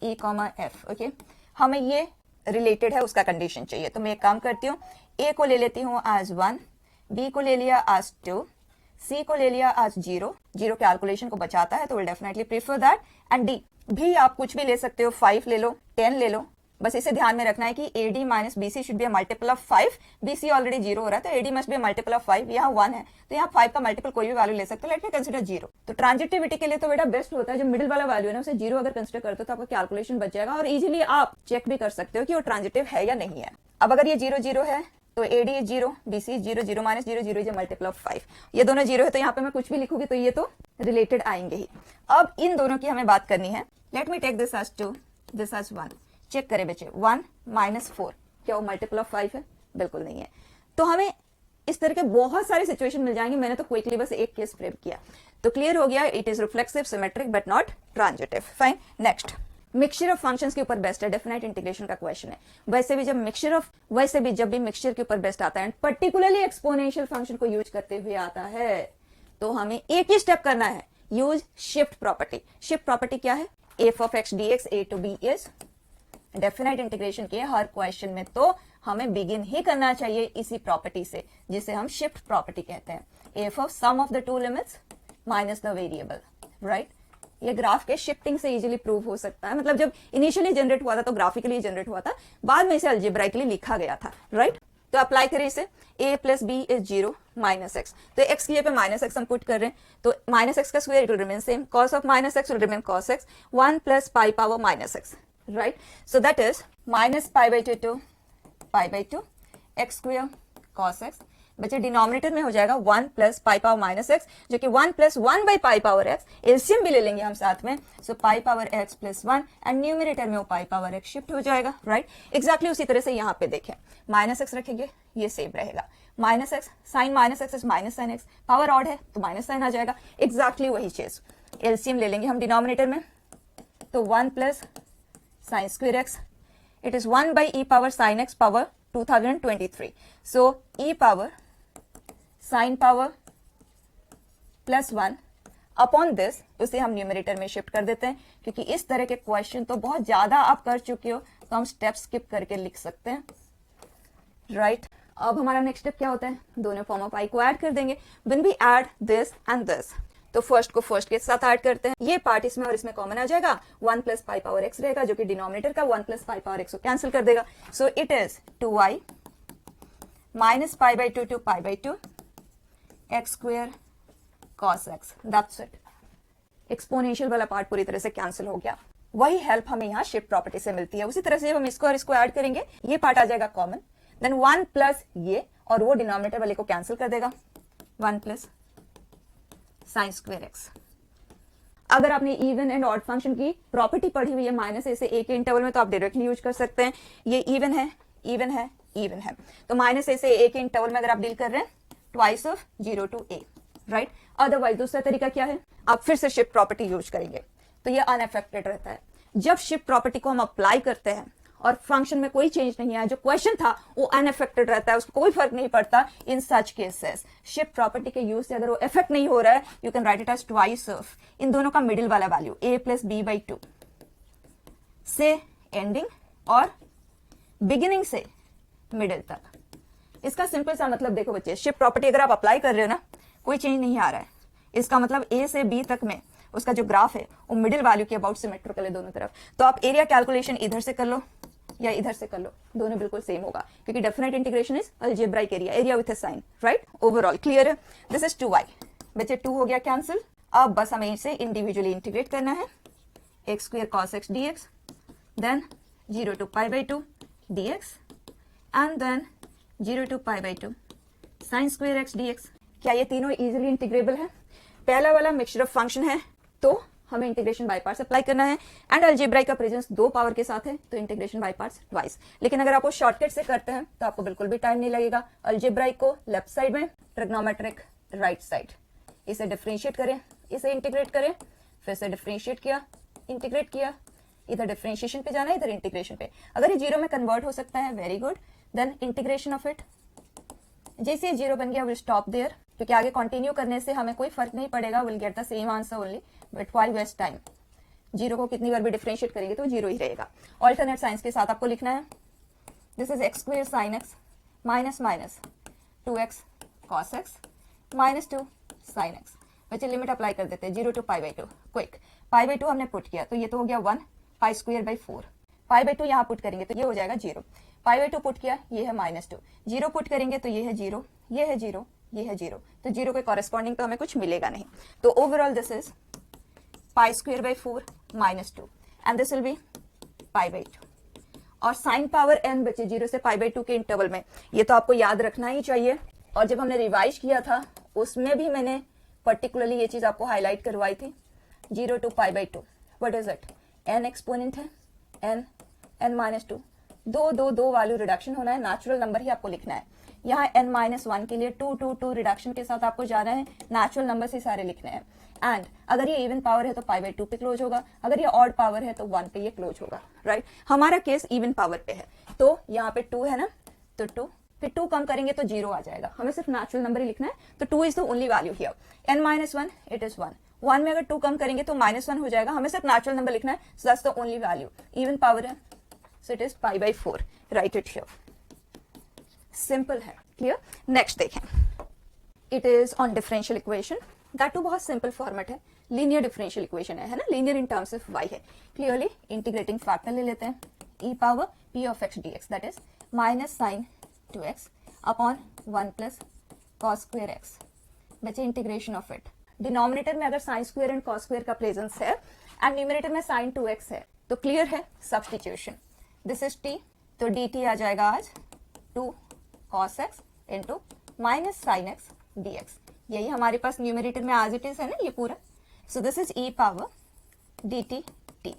E, F। Okay, हमें ये रिलेटेड है उसका कंडीशन चाहिए। तो मैं एक काम करती हूँ, A को ले लेती हूँ as 1, B को ले लिया as 2, C को ले लिया as 0। जीरो कैलकुलेशन को बचाता है तो will definitely prefer that. And D भी आप कुछ भी ले सकते हो, 5 ले लो, 10 ले लो। बस इसे ध्यान में रखना है कि AD minus BC should be a multiple of 5। BC already 0 हो रहा है तो AD must be a multiple of 5। यहाँ 1 है तो यहाँ 5 का मल्टीपल कोई भी वैल्यू ले सकते हो। Let me consider 0। तो ट्रांजिटिविटी के लिए तो बेटा बेस्ट होता है जो मिडिल वाला वैल्यू है ना, उसे 0 अगर कंसीडर करते हो तो आपका कैलकुलेशन बच जाएगा और इजीली आप चेक भी कर सकते हो कि वो ट्रांजिटिव है या नहीं है। अब अगर ये 0 0 है तो AD is 0, BC is 0, 0 minus 0, 0 is a multiple of 5। ये दोनों 0 है तो यहाँ पे मैं कुछ भी लिखूंगी तो ये तो रिलेटेड आएंगे ही। अब इन दोनों की हमें बात करनी है। Let me take this as 2, this as 1। Check करें बच्चे, 1 माइनस 4 क्या वो मल्टीपल ऑफ 5 है? बिल्कुल नहीं है। तो हमें इस तरह के बहुत सारे सिचुएशन मिल जाएंगे। मैंने तो क्विकली बस एक केस फ्रेम किया तो क्लियर हो गया, it is reflexive, symmetric but not transitive. Fine, next mixture of functions के ऊपर बेस्ट है, डेफिनेट इंटीग्रेशन का क्वेश्चन है। वैसे भी जब भी मिक्सचर के ऊपर बेस्ट आता है, पर्टिकुलरली एक्सपोनेंशियल फंक्शन को यूज करते हुए आता है, तो हमें एक ही स्टेप करना है, use shift property. Shift property क्या है? f of x dx a to b is definite integration के हर क्वेश्चन में तो हमें बिगिन ही करना चाहिए इसी प्रॉपर्टी से, जिसे हम शिफ्ट प्रॉपर्टी कहते हैं। f of sum of the two limits minus the variable, right? ये ग्राफ के शिफ्टिंग से इजीली प्रूव हो सकता है। मतलब जब इनिशियली जनरेट हुआ था तो ग्राफिकली जनरेट हुआ था, बाद में इसे अलजेब्राइकली लिखा गया था, राइट? तो अप्लाई करें इसे, a plus b is 0 minus x. तो x की पे माइनस एक्स हम पुट कर रहे हैं तो माइनस एक्स का square it will remain same, cos of minus x will remain cos x, 1 plus pi power minus x, right? So that is minus pi by 2 to pi by 2 x square cos x। बच्चे denominator में हो जाएगा 1 plus pi power minus x, जो कि 1 plus 1 by pi power x. LCM भी ले लेंगे हम साथ में, सो पाई power x plus 1 and numerator में वो पाई पावर एक्स शिफ्ट हो जाएगा, राइट? एग्जैक्टली उसी तरह से यहाँ पे देखें, माइनस एक्स रखेंगे, ये सेम रहेगा, minus x sine minus x is minus sine x, power odd है तो माइनस साइन आ जाएगा, एग्जैक्टली वही चीज। एलसीएम ले लेंगे हम डिनोमिनेटर में, तो 1 plus sine square x, it is 1 by E power sine x power 2023। So E power sine power plus 1 upon this, उसे हम न्यूमरेटर में शिफ्ट कर देते हैं, क्योंकि इस तरह के क्वेश्चन तो बहुत ज्यादा आप कर चुके हो तो हम स्टेप स्किप करके लिख सकते हैं, राइट? अब हमारा नेक्स्ट स्टेप क्या होता है? दोनों फॉर्म ऑफ आई को ऐड कर देंगे। When we add this and this, तो फर्स्ट को फर्स्ट के साथ ऐड करते हैं, ये पार्ट इसमें और इसमें कॉमन आ जाएगा, 1 प्लस पाई पावर एक्स रहेगा जो कि डिनोमिनेटर का 1 प्लस पाई पावर एक्स को कैंसिल कर देगा। So it is 2i minus pi by 2 to pi by 2 x square cos x, that's it. Exponential वाला पार्ट पूरी तरह से कैंसिल हो गया। वही हेल्प हमें यहाँ शिफ्ट प्रॉपर्टी से मिलती है। उसी तरह से जब हम इसको और इसको ऐड करेंगे, ये पार्ट आ जाएगा कॉमन, देन 1 प्लस ये और वो डिनोमिनेटर वाले को कैंसिल कर देगा, 1 प्लस साइन स्क्वायर एक्स। अगर आपने इवन एंड ऑड फंक्शन की प्रॉपर्टी पढ़ी हुई है माइनस ए से ए के इंटरवल में, तो आप डायरेक्टली यूज कर सकते हैं। ये इवन है, इवन है, इवन है, तो माइनस ए से ए के इंटरवल में अगर आप डील कर रहे हैं, twice of 0 to a, right? Otherwise दूसरा तरीका क्या है? आप फिर से शिफ्ट प्रॉपर्टी यूज करेंगे, तो ये अनअफेक्टेड रहता है। जब शिफ्ट प्रॉपर्टी को हम अप्लाई करते हैं और फंक्शन में कोई चेंज नहीं आया, जो क्वेश्चन था वो अनअफेक्टेड रहता है, उसको कोई फर्क नहीं पड़ता। In such cases shift property के यूज से अगर वो इफेक्ट नहीं हो रहा है, you can write it as twice of इन दोनों का मिडिल वाला value, a plus B by 2 से एंडिंग और बिगिनिंग से मिडिल तक। इसका सिंपल सा मतलब देखो बच्चे, शिफ्ट प्रॉपर्टी अगर आप अप्लाई कर रहे हो ना, कोई चेंज नहीं आ रहा है, इसका मतलब a से b तक में उसका जो ग्राफ है वो मिडिल वैल्यू के अबाउट सिमेट्रिकल है दोनों तरफ। तो आप एरिया कैलकुलेशन इधर से कर लो या इधर से कर लो, दोनों बिल्कुल सेम होगा, क्योंकि definite integration is algebraic area, area with a sign, right? Overall clear है? दिस इज 2i, बच्चे 2 हो गया कैंसिल। अब बस हमें इसे इंडिविजुअली इंटीग्रेट करना है, x square cos x dx, then 0 to pi by 2 dx and then 0 to pi by 2 sin square x dx। क्या ये तीनों इजीली इंटीग्रेबल है? पहला वाला मिक्सचर ऑफ फंक्शन है तो हमें इंटीग्रेशन बाय पार्ट्स अप्लाई करना है, एंड अलजेब्राइक का प्रेजेंस 2 पावर के साथ है तो इंटीग्रेशन बाय पार्ट्स ट्वाइस। लेकिन अगर आपको शॉर्टकट से करते हैं तो आपको बिल्कुल भी टाइम नहीं लगेगा। अलजेब्राइक को लेफ्ट साइड में, ट्रिग्नोमेट्रिक राइट साइड, इसे डिफरेंशिएट करें, इसे इंटीग्रेट करें, फिर से डिफरेंशिएट किया, इंटीग्रेट किया, इधर डिफरेंशिएशन पे जाना है, इधर इंटीग्रेशन पे। अगर ये जीरो में कन्वर्ट हो सकता है, very good, then integration of it. जैसे ये जीरो बन गया, विल स्टॉप देयर, क्योंकि आगे कंटिन्यू करने से हमें कोई फर्क नहीं पड़ेगा, will get the same answer only, but why waste time. Zero को कितनी बार भी डिफरेंशिएट करेंगे तो जीरो ही रहेगा। ऑल्टरनेट साइंस के साथ आपको लिखना है, this is x square sine x minus minus 2x cos x minus 2 sine x. बच्चे लिमिट अप्लाई कर देते हैं 0 to pi by 2। Quick, pi by 2 हमने पुट किया तो ये तो हो गया 1 pi square by 4। Pi by 2 यहाँ पुट करेंगे तो ये हो जाएगा 0। पाई बाई 2 पुट किया, ये है माइनस 2। 0 पुट करेंगे तो ये है 0, ये है 0, ये है 0, तो 0 के कॉरेस्पॉन्डिंग तो हमें कुछ मिलेगा नहीं। तो overall this is pi square by 4 minus 2 and this will be pi by 2। और साइन पावर n बचे 0 से पाई बाई 2 के इंटरवल में, ये तो आपको याद रखना ही चाहिए। और जब हमने रिवाइज किया था उसमें भी मैंने पर्टिकुलरली ये चीज आपको हाईलाइट करवाई थी। 0 to pi by 2, what is it? n exponent है, n माइनस 2, दो वैल्यू रिडक्शन होना है, नेचुरल नंबर ही आपको लिखना है। यहाँ n माइनस 1 के लिए 2 रिडक्शन के साथ आपको जाना है, नेचुरल नंबर से सारे लिखने हैं। एंड अगर ये इवन पावर है तो पाई बाई 2 पे क्लोज होगा, अगर ये ऑड पावर है तो 1 पे ये क्लोज होगा, राइट? हमारा केस इवन पावर पे है तो यहाँ पे 2 है ना, तो 2, फिर 2 कम करेंगे तो 0 आ जाएगा। हमें सिर्फ नेचुरल नंबर ही लिखना है, तो 2 is the only value here. n minus 1 it is 1, 1 में अगर 2 कम करेंगे तो -1 हो जाएगा। हमें सिर्फ नेचुरल नंबर लिखना है, so that's the only value. Even power है so it is pi by 4, right it here. Simple है, क्लियर? नेक्स्ट देखें, it is on differential equation, that too बहुत सिंपल फॉर्मेट है, लीनियर डिफरेंशियल इक्वेशन है ना, linear in terms of y है। Clearly integrating factor ले लेते हैं, e power p of x dx, that is minus sine 2x upon 1 plus cos square x। बचे integration of it. Denominator में अगर sine square and cos square का presence है and numerator में sine 2x है तो क्लियर है substitution. This is t, तो dt आ जाएगा आज 2 cos x into minus sine x dx। यही हमारे पास न्यूमरेटर में आज इट इज है ना ये पूरा। सो this is e power dt t,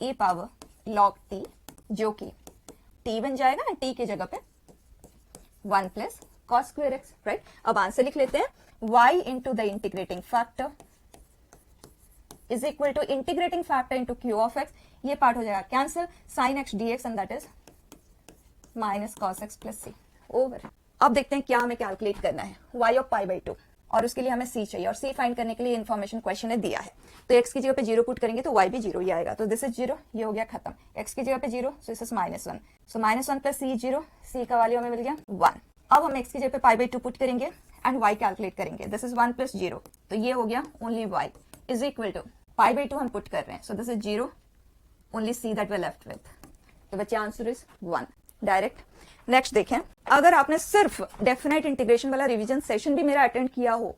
e power log t, जो कि t बन जाएगा ना, t की जगह पे 1 plus cos square x, right? अब आंसर लिख लेते हैं, y into the integrating factor is equal to integrating factor into q of x। ये पार्ट हो जाएगा cancel, sine x dx and that is minus cos x plus c over. अब देखते हैं क्या हमें कैलकुलेट करना है, y ऑफ पाई बाई 2, और उसके लिए हमें c चाहिए, और c फाइंड करने के लिए इन्फॉर्मेशन क्वेश्चन ने दिया है। तो x की जगह पे 0 पुट करेंगे तो y भी 0 ही आएगा, तो दिस इज 0, ये हो गया खत्म। x की जगह पे 0, सो this is -1, so -1 plus c 0, c का वैल्यू हमें मिल गया 1। अब हम x की जगह पे पाई बाई 2 पुट करेंगे एंड y कैलकुलेट करेंगे, दिस इज 1 प्लस 0, तो ये हो गया only y is equal to pi by 2 हम पुट कर रहे हैं, so this is 0, only c that we left with. तो बच्चे आंसर इज 1 डायरेक्ट। नेक्स्ट देखें, अगर आपने सिर्फ डेफिनेट इंटीग्रेशन वाला रिवीजन सेशन भी मेरा अटेंड किया हो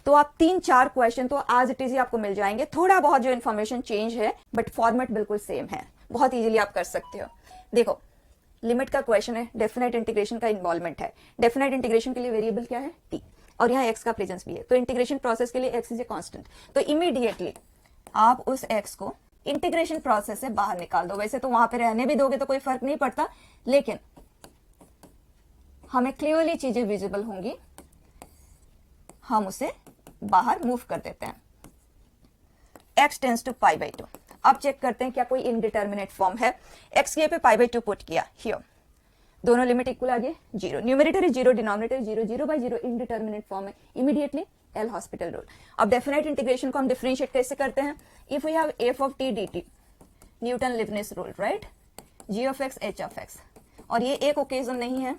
तो आप 3-4 क्वेश्चन तो आज इट इज ही आपको मिल जाएंगे। थोड़ा बहुत जो इन्फॉर्मेशन चेंज है बट फॉर्मेट बिल्कुल सेम है, बहुत इजीली आप कर सकते हो। देखो, लिमिट का क्वेश्चन है, डेफिनेट इंटीग्रेशन का इन्वॉल्वमेंट है। डेफिनेट इंटीग्रेशन के लिए वेरिएबल क्या है? t, और यहाँ x का प्रेजेंस भी है, तो इंटीग्रेशन प्रोसेस के लिए x इज ए कांस्टेंट, तो इमीडिएटली आप उस x को इंटीग्रेशन प्रोसेस से बाहर निकाल दो। वैसे तो वहां पे रहने भी दोगे तो कोई फर्क नहीं पड़ता, लेकिन हमें क्लियरली चीजें विजिबल होंगी, हम उसे बाहर मूव कर देते हैं। x tends to pi by 2। अब चेक करते हैं क्या कोई इनडिटर्मिनेट फॉर्म है। x के पे पाई बाई 2 पुट किया, हियर दोनों लिमिट इक्वल आ गए, 0, numerator is 0, denominator 0, 0 by 0 indeterminate form है, इमीडिएटली एल हॉस्पिटल रूल। अब डेफिनेट इंटीग्रेशन को हम डिफरेंशिएट कैसे करते हैं? If we have f of t dt, Newton Leibniz rule, right? g of x h of x, और ये एक ओकेजन नहीं है,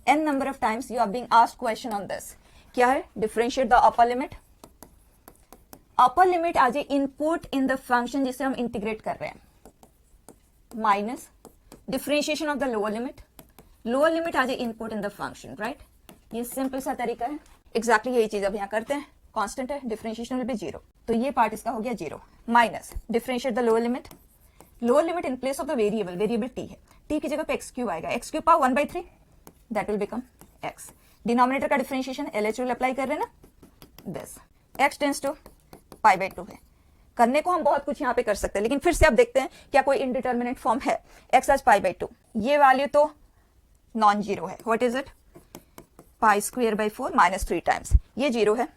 n number of times you are being asked question on this. क्या है? Differentiate the upper limit. Upper limit as input in the function जिसे हम integrate कर रहे हैं, minus differentiation of the lower limit. Lower limit as input in the function, right? ये simple सा तरीका है, एग्जैक्टली यही चीज अब यहाँ करते हैं। कांस्टेंट है, डिफरेंशिएशन विल बी 0, तो ये पार्ट इसका हो गया 0, minus differentiate the lower limit, lower limit in place of the variable T है, टी की जगह पे एक्स क्यूब आएगा, x cube power 1/3 that will become x. Denominator का डिफरेंशिएशन एलएच रूल अप्लाई कर रहे हैं ना, दिस एक्स टेंस टू π/2 है। करने को हम बहुत कुछ यहाँ पे कर सकते हैं, लेकिन फिर से आप देखते हैं क्या कोई इनडिटर्मिनेट फॉर्म है। एक्स एज π/2, ये वैल्यू तो नॉन जीरो है, व्हाट इज इट, π² 3 टाइम्स, ये जीरो है,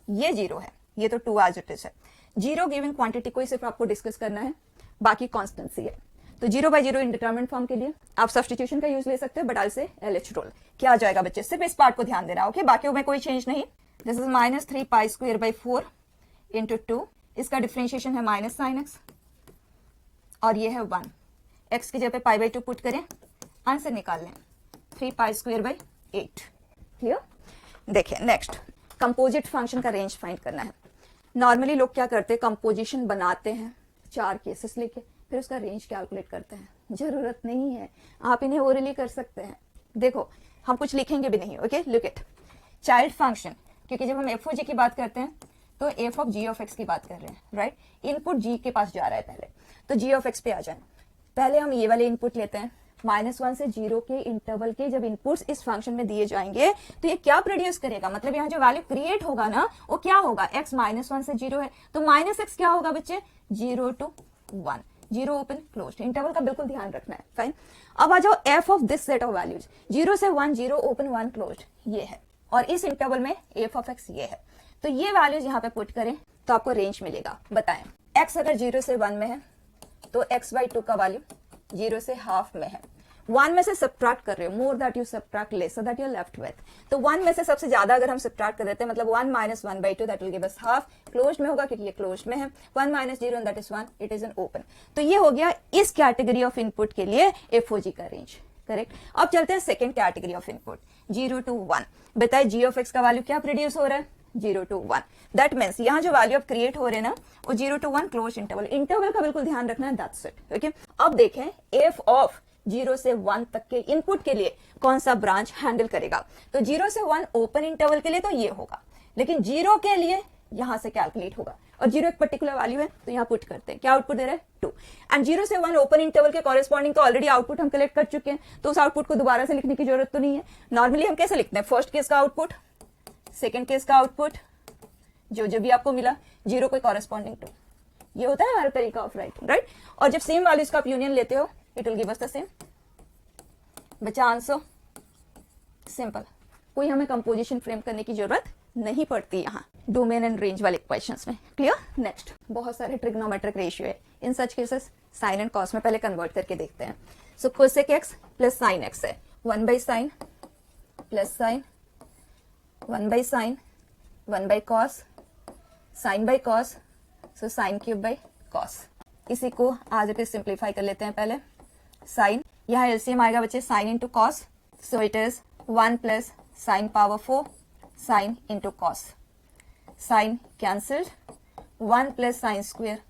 ये जीरो है, ये तो 2 एज इट इज है। जीरो गिवन क्वांटिटी को सिर्फ आपको डिस्कस करना है, बाकी कॉन्स्टेंसी है। तो 0/0 इंडिटरमिनेट फॉर्म के लिए आप सब्स्टिट्यूशन का यूज ले सकते हैं, बट आई से एलएच रूल। क्या आ जाएगा बच्चे, सिर्फ इस पार्ट को ध्यान देना, ओके, बाकी में कोई चेंज नहीं। दिस इज -3 π² 4 इंटू 2, इसका डिफरेंशिएशन है -sin x और ये है 1, x की जगह पे π/2 पुट करें, आंसर निकाल लें 3 π² 8। क्लियर। देखिए नेक्स्ट, कंपोजिट फंक्शन का रेंज फाइंड करना है। नॉर्मली लोग क्या करते हैं, कंपोजिशन बनाते हैं 4 केसेस लेके, फिर उसका रेंज कैलकुलेट करते हैं। जरूरत नहीं है, आप इन्हें ओरली कर सकते हैं। देखो हम कुछ लिखेंगे भी नहीं, okay, look it, child function, क्योंकि जब हम f(g) की बात करते हैं तो f(g) की बात कर रहे हैं, राइट। इनपुट g के पास जा रहा है पहले, तो g पे आ जाए। पहले हम ये वाले इनपुट लेते हैं, -1 से 0 के इंटरवल के जब इनपुट्स इस फंक्शन में दिए जाएंगे तो ये क्या प्रोड्यूस करेगा, मतलब यहाँ जो वैल्यू क्रिएट होगा ना वो क्या होगा, x -1 से 0 है तो -x क्या होगा बच्चे, 0 to 1, 0 ओपन क्लोज्ड, इंटरवल का बिल्कुल ध्यान रखना है, फाइन। अब आ जाओ f of this set of values, 0 से 1, 0 ओपन 1 क्लोज्ड, ये है, और इस इंटरवल में f(x) ये है। तो ये वैल्यूज यहाँ पे पुट करें तो आपको रेंज मिलेगा। बताएं, x अगर 0 से 1 में है तो x/2 का वैल्यू 0 से हाफ में है, 1 में से सब्ट्रैक्ट कर रहे हो, more that you subtract less so that you are left with. तो 1 में से सबसे ज्यादा अगर हम सब्ट्रैक्ट कर देते हैं, मतलब 1 - 1/2 that will give us half, closed में होगा क्योंकि ये क्लोज्ड में है, 1 - 0 that is 1, it is an open. तो ये हो गया इस कैटेगरी ऑफ इनपुट के लिए FOG का रेंज, करेक्ट। अब चलते हैं second category of input, 0 to 1। बताइए g(x) का वैल्यू क्या प्रोड्यूस हो रहा है, 0 to 1। दैट मीन्स यहाँ जो वैल्यू अब क्रिएट हो रहे हैं ना वो 0 to 1 क्लोज इंटरवल, इंटरवल का बिल्कुल ध्यान रखना है, दैट्स इट, ओके। अब देखें f ऑफ 0 से 1 तक के इनपुट के लिए कौन सा ब्रांच हैंडल करेगा। तो 0 से 1 ओपन इंटरवल के लिए तो ये होगा, लेकिन 0 के लिए यहां से कैलकुलेट होगा, और 0 एक पर्टिकुलर वैल्यू है तो यहाँ पुट करते हैं, क्या आउटपुट दे रहा है 2। एंड 0 से 1 ओपन इंटरवल के कॉरेस्पॉन्डिंग तो ऑलरेडी आउटपुट हम कलेक्ट कर चुके हैं, तो उस आउटपुट को दोबारा से लिखने की जरूरत तो नहीं है। नॉर्मली हम कैसे लिखते हैं, फर्स्ट केस का आउटपुट, सेकेंड केस का आउटपुट, जो भी आपको मिला 0 को कॉरेस्पॉन्डिंग 2, ये होता है हमारा तरीका ऑफ राइटिंग, राइट। और जब सेम वैल्यूज का आप यूनियन लेते हो it will give us the same. बचा आंसर सिंपल, कोई हमें कंपोजिशन फ्रेम करने की जरूरत नहीं पड़ती यहाँ डोमेन एंड रेंज वाले क्वेश्चंस में, क्लियर। नेक्स्ट, बहुत सारे ट्रिग्नोमेट्रिक रेशियो है, in such cases sine and cos में पहले कन्वर्ट करके देखते हैं। So cosec x plus sine x है, 1/sin plus sine, 1/sin 1/cos, sin by cos, so sin cube by cos। इसी को आज इट सिंप्लीफाई कर लेते हैं पहले। sin, यहाँ एलसीएम आएगा बच्चे sin into cos, so it is 1 plus sine power 4 sin into cos, sin cancelled, 1 plus sine square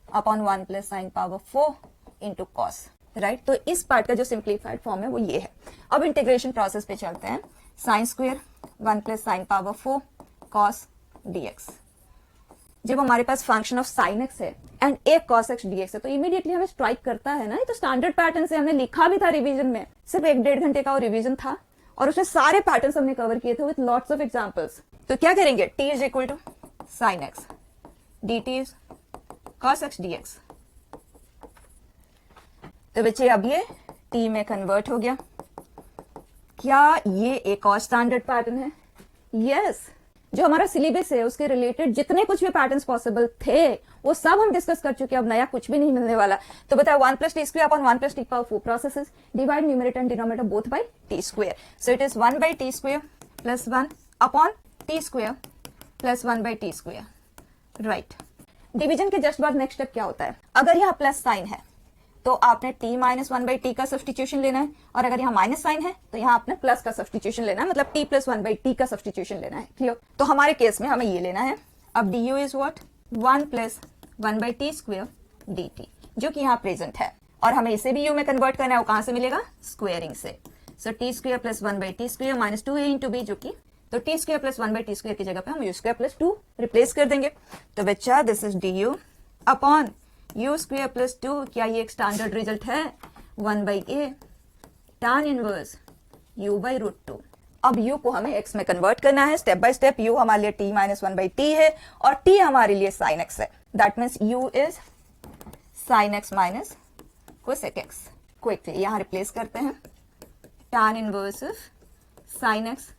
upon 1 plus sine power 4 into cos, right. तो इस पार्ट का जो सिंप्लीफाइड फॉर्म है वो ये है। अब इंटीग्रेशन प्रोसेस पे चलते हैं, sine square 1 plus sine power 4 cos dx। जब हमारे पास फंक्शन ऑफ साइन एक्स है एंड एक cos x dx है तो इमीडिएटली हमें स्ट्राइक करता है ना, ये तो स्टैंडर्ड पैटर्न से हमने लिखा भी था रिवीजन में, सिर्फ 1-1.5 घंटे का रिवीजन था और उसमें सारे पैटर्न्स हमने कवर किए थे विद लॉट्स ऑफ एग्जांपल्स। तो क्या करेंगे, t is equal to sine x dt is cos x dx। तो बच्चे अब ये t में कन्वर्ट हो गया। क्या ये एक और स्टैंडर्ड पैटर्न है? यस, जो हमारा सिलेबस है उसके रिलेटेड जितने कुछ भी पैटर्न्स पॉसिबल थे वो सब हम डिस्कस कर चुके हैं, अब नया कुछ भी नहीं मिलने वाला। तो बताया 1 plus t square upon 1 plus t power 4 processes, divide numerator and denominator both by t square, so it is 1 by t square plus 1 upon t square plus 1 by t square, right. Division के just बाद next step क्या होता है, अगर यहाँ plus sign है तो आपने t माइनस 1/t का सब्स्टिट्यूशन लेना है, और अगर यहाँ माइनस साइन है तो यहाँ आपने प्लस का सब्स्टिट्यूशन लेना है, मतलब t प्लस 1/t का सब्स्टिट्यूशन लेना है, क्लियर। तो हमारे केस में हमें ये लेना है। अब du is what, 1 plus 1/t square dt, जो कि यहाँ प्रेजेंट है, और हमें इसे भी u में कन्वर्ट करना है, वो कहां से मिलेगा, स्क्वेयरिंग से। सो t square plus 1/t square minus 2a into b, जो कि तो t square plus 1/t square की जगह पे हम u स्क्वायर प्लस 2 रिप्लेस कर देंगे। तो बच्चा this is du upon u square plus 2, क्या ये एक स्टैंडर्ड रिजल्ट है? 1/a tan inverse u by root 2। अब u को हमें x में कन्वर्ट करना है स्टेप बाय स्टेप। u हमारे लिए t माइनस 1/t है और t हमारे लिए sin x है। That means u is sin x minus cosec x। Quickly यहां रिप्लेस करते हैं, tan inverse of sin x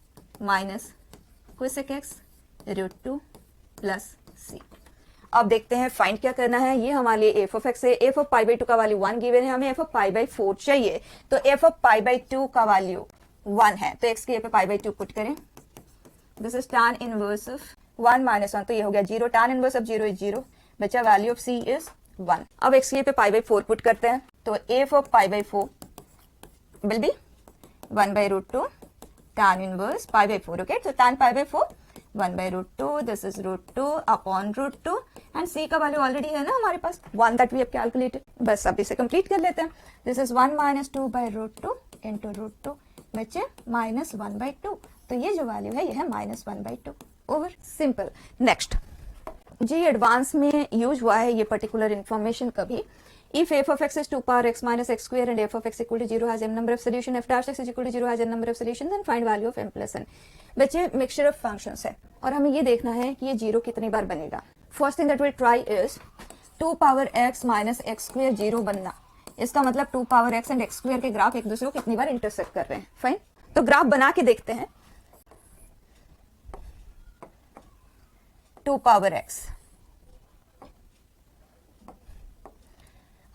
minus cosec x root 2 plus c। अब देखते हैं फाइंड क्या करना है। ये हमारे लिए f ऑफ x है, f ऑफ पाई बाई 2 का वैल्यू 1 गिवन है, हमें f ऑफ पाई बाई 4 चाहिए, तो f ऑफ पाई बाई 2 का वैल्यू 1 है, तो x की पे पाई बाई 2 पुट करें। This is tan inverse of 1 minus 1, तो ये हो गया 0। tan इनवर्स ऑफ 0 इज 0, बचा वैल्यू ऑफ c इज 1। अब x की पे पाई बाई 4 पुट करते हैं, तो f of pi by 4 will be 1 by root 2 tan inverse pi by 4। Okay, तो tan pi by 4 1 by root 2, this is root 2 upon root 2 and c का value already है ना हमारे पास 1 दैट वी हैव कैलकुलेटेड। बस अब इसे complete कर लेते हैं। This is 1 minus 2 by root 2 into root 2 बच्चे माइनस 1/2, तो ये जो वैल्यू है ये है माइनस 1/2। Over, simple. नेक्स्ट जी एडवांस में यूज हुआ है ये पर्टिकुलर इंफॉर्मेशन कभी। If f of x is 2 power x minus x square and f of x equal to 0 has m number of solution, f dash x is equal to 0 has n number of solution, then find value of m plus n। बच्चे mixture of functions है और हमें ये देखना है कि ये 0 कितनी बार बनेगा। First thing that will try is 2 power x minus x square 0 बनना। इसका मतलब 2 power x and x square के ग्राफ एक दूसरे को कितनी बार इंटरसेक्ट कर रहे हैं। फाइन, तो ग्राफ बना के देखते हैं। 2 पावर x,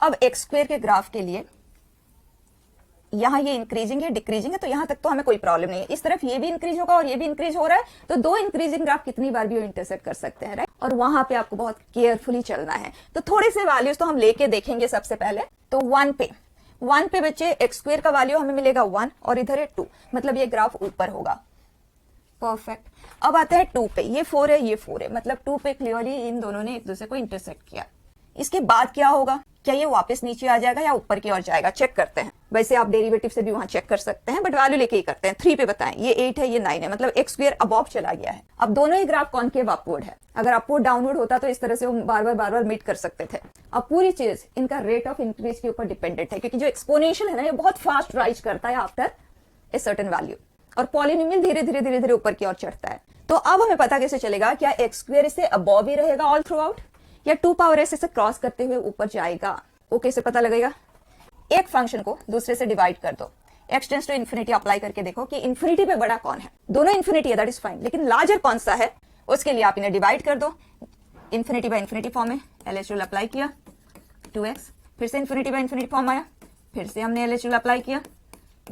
अब x स्क्वायर के ग्राफ के लिए यहां ये इंक्रीजिंग है डिक्रीजिंग है, तो यहां तक तो हमें कोई प्रॉब्लम नहीं है। इस तरफ ये भी इंक्रीज होगा और ये भी इंक्रीज हो रहा है, तो दो इंक्रीजिंग ग्राफ कितनी बार भी वो इंटरसेक्ट कर सकते हैं, राइट। और वहां पे आपको बहुत केयरफुली चलना है। तो थोड़े से वैल्यूज तो हम लेके देखेंगे। सबसे पहले तो 1 पे बच्चे x स्क्वायर का वैल्यू हमें मिलेगा 1 और इधर है 2, मतलब ये ग्राफ ऊपर होगा। परफेक्ट। अब आते हैं 2 पे, ये 4 है ये 4 है, मतलब 2 पे क्लियरली इन दोनों ने एक दूसरे को इंटरसेक्ट किया। इसके बाद क्या होगा, क्या ये वापस नीचे आ जाएगा या ऊपर की ओर जाएगा, चेक करते हैं। वैसे आप डेरिवेटिव से भी वहां चेक कर सकते हैं, बट वैल्यू लेके ही करते हैं। 3 पे बताएं, ये 8 है ये 9 है, मतलब x स्क्वायर अबव चला गया है। अब दोनों ही ग्राफ कॉनकेव अपवर्ड है। अगर अपवर्ड डाउनवर्ड होता तो इस तरह से वो बार बार मीट कर सकते थे। अब पूरी चीज इनका रेट ऑफ इंक्रीज के ऊपर डिपेंडेंट है, क्योंकि जो एक्सपोनेंशियल है ना ये बहुत फास्ट राइज करता है आफ्टर ए सर्टेन वैल्यू, और पॉलिनोमियल धीरे धीरे ऊपर की ओर चढ़ता है। तो अब हमें पता कैसे चलेगा, क्या x स्क्वायर इससे अबव ही रहेगा ऑल थ्रू आउट, या 2 पावर s इसे क्रॉस करते हुए ऊपर जाएगा। वो कैसे पता लगेगा, एक फंक्शन को दूसरे से डिवाइड कर दो, x tends to infinity apply करके देखो कि इन्फिनिटी पे बड़ा कौन है। दोनों इन्फिनिटी है दैट इज फाइन, लेकिन लार्जर कौन सा है उसके लिए आप इन्हें डिवाइड कर दो। इन्फिनिटी बाय इन्फिनिटी फॉर्म में LH रूल अप्लाई किया, 2x, फिर से इन्फिनिटी बाय इन्फिनिटी फॉर्म आया, फिर से हमने LH रूल अप्लाई किया,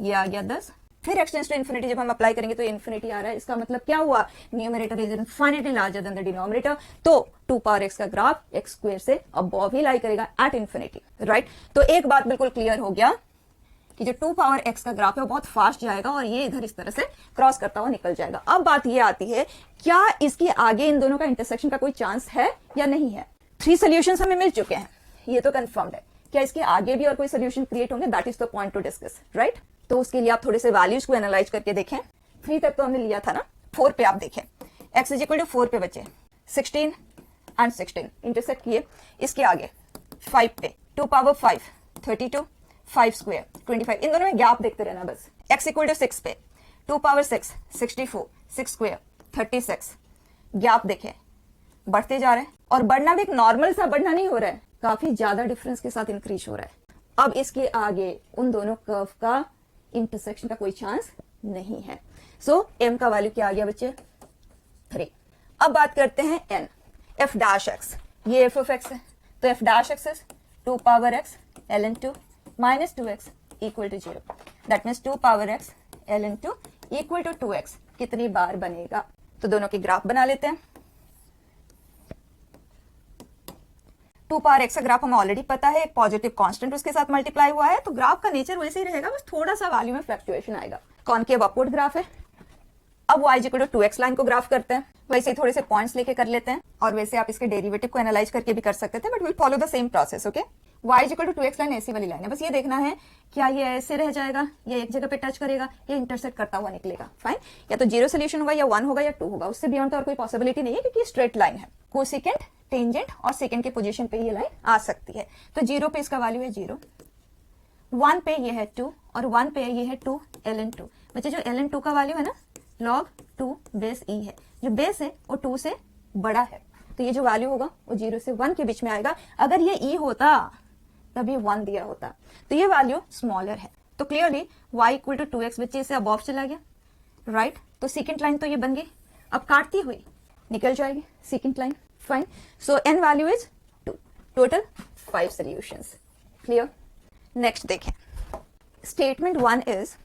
ये आ गया 10। फिर x टेंड्स टू इन्फिनिटी जब हम अप्लाई करेंगे तो इन्फिनिटी आ रहा है। इसका मतलब क्या हुआ, numerator is infinitely larger than the denominator, तो 2 पावर x का ग्राफ x स्क्वायर से अबव ही लाई करेगा एट इन्फिनिटी, राइट। तो एक बात बिल्कुल क्लियर हो गया कि जो 2 पावर x का ग्राफ है वो बहुत फास्ट जाएगा और ये इधर इस तरह से क्रॉस करता हुआ निकल जाएगा। अब बात ये आती है, क्या इसके आगे इन दोनों का इंटरसेक्शन का कोई चांस है या नहीं है। 3 सोल्यूशंस हमें मिल चुके हैं, ये तो कंफर्म्ड है। क्या इसके आगे भी और कोई सोल्यूशन क्रिएट होंगे, that is the point two discuss, right. तो उसके लिए आप थोड़े से वैल्यूज को एनालाइज करके देखें। 3 तक तो हमने लिया था ना, 4 पे आप देखें, x इज इक्वल टू 4 पे बचे 16 एंड 16 इंटरसेक्ट किए। इसके आगे 5 पे 2 पावर 5 32, 5 स्क्वायर 25, इन दोनों में गैप देखते रहना बस। x इक्वल टू 6 पे 2 पावर 6 64, 6 स्क्वायर 36, गैप देखें, बढ़ते जा रहे हैं और बढ़ना भी एक नॉर्मल सा बढ़ना नहीं हो रहा है, काफी ज्यादा डिफरेंस के साथ इंक्रीज हो रहा है। अब इसके आगे उन दोनों कर्व का इंटरसेक्शन का कोई चांस नहीं है। सो m का वैल्यू क्या आ गया बच्चे, 3। अब बात करते हैं n, f डैश x, ये f ऑफ x है, तो f dash x is 2 power x ln 2 minus 2x equal to 0, that means 2 power x ln 2 equal to 2x कितनी बार बनेगा। तो दोनों के ग्राफ बना लेते हैं। 2 पावर x का ग्राफ हमें ऑलरेडी पता है, एक पॉजिटिव कांस्टेंट उसके साथ मल्टीप्लाई हुआ है, तो ग्राफ का नेचर वैसे ही रहेगा, बस थोड़ा सा वैल्यू में फ्लक्चुएशन आएगा। कॉनकेव अपवर्ड ग्राफ है। अब y equal to 2x line को ग्राफ करते हैं, वैसे ही थोड़े से पॉइंट्स लेके कर लेते हैं, और वैसे आप इसके डेरिवेटिव को एनालाइज करके भी कर सकते थे, but will follow the same process. Okay, y equal to 2x line ऐसी वाली लाइन है, बस ये देखना है क्या ये ऐसे रह जाएगा या एक जगह पे टच करेगा या इंटरसेक्ट करता हुआ निकलेगा। फाइन, या तो 0 सोल्यूशन होगा या 1 होगा या 2 होगा, उससे बियॉन्ड तो और कोई पॉसिबिलिटी नहीं है क्योंकि स्ट्रेट लाइन है। कोसेकेंट टेंजेंट और सेकंड के पोजीशन पे ये लाइन आ सकती है। तो 0 पे इसका वैल्यू है 0, 1 पे ये है 2 और 1 पे ये है 2 ln2। बच्चे जो ln2 का वैल्यू है ना log 2 बेस e है, जो बेस है वो 2 से बड़ा है, तो ये जो वैल्यू होगा वो 0 से 1 के बीच में आएगा। अगर ये e होता तब ये 1 दिया होता, तो ये वैल्यू स्मॉलर है। तो clearly y equal to 2x, बच्चे से अबव चला गया, राइट। तो सेकंड लाइन तो ये बन गई, अब काटती हुई निकल जाएगी second line, fine. So n value is 2, total 5 solutions, clear. Next देखें, statement 1 is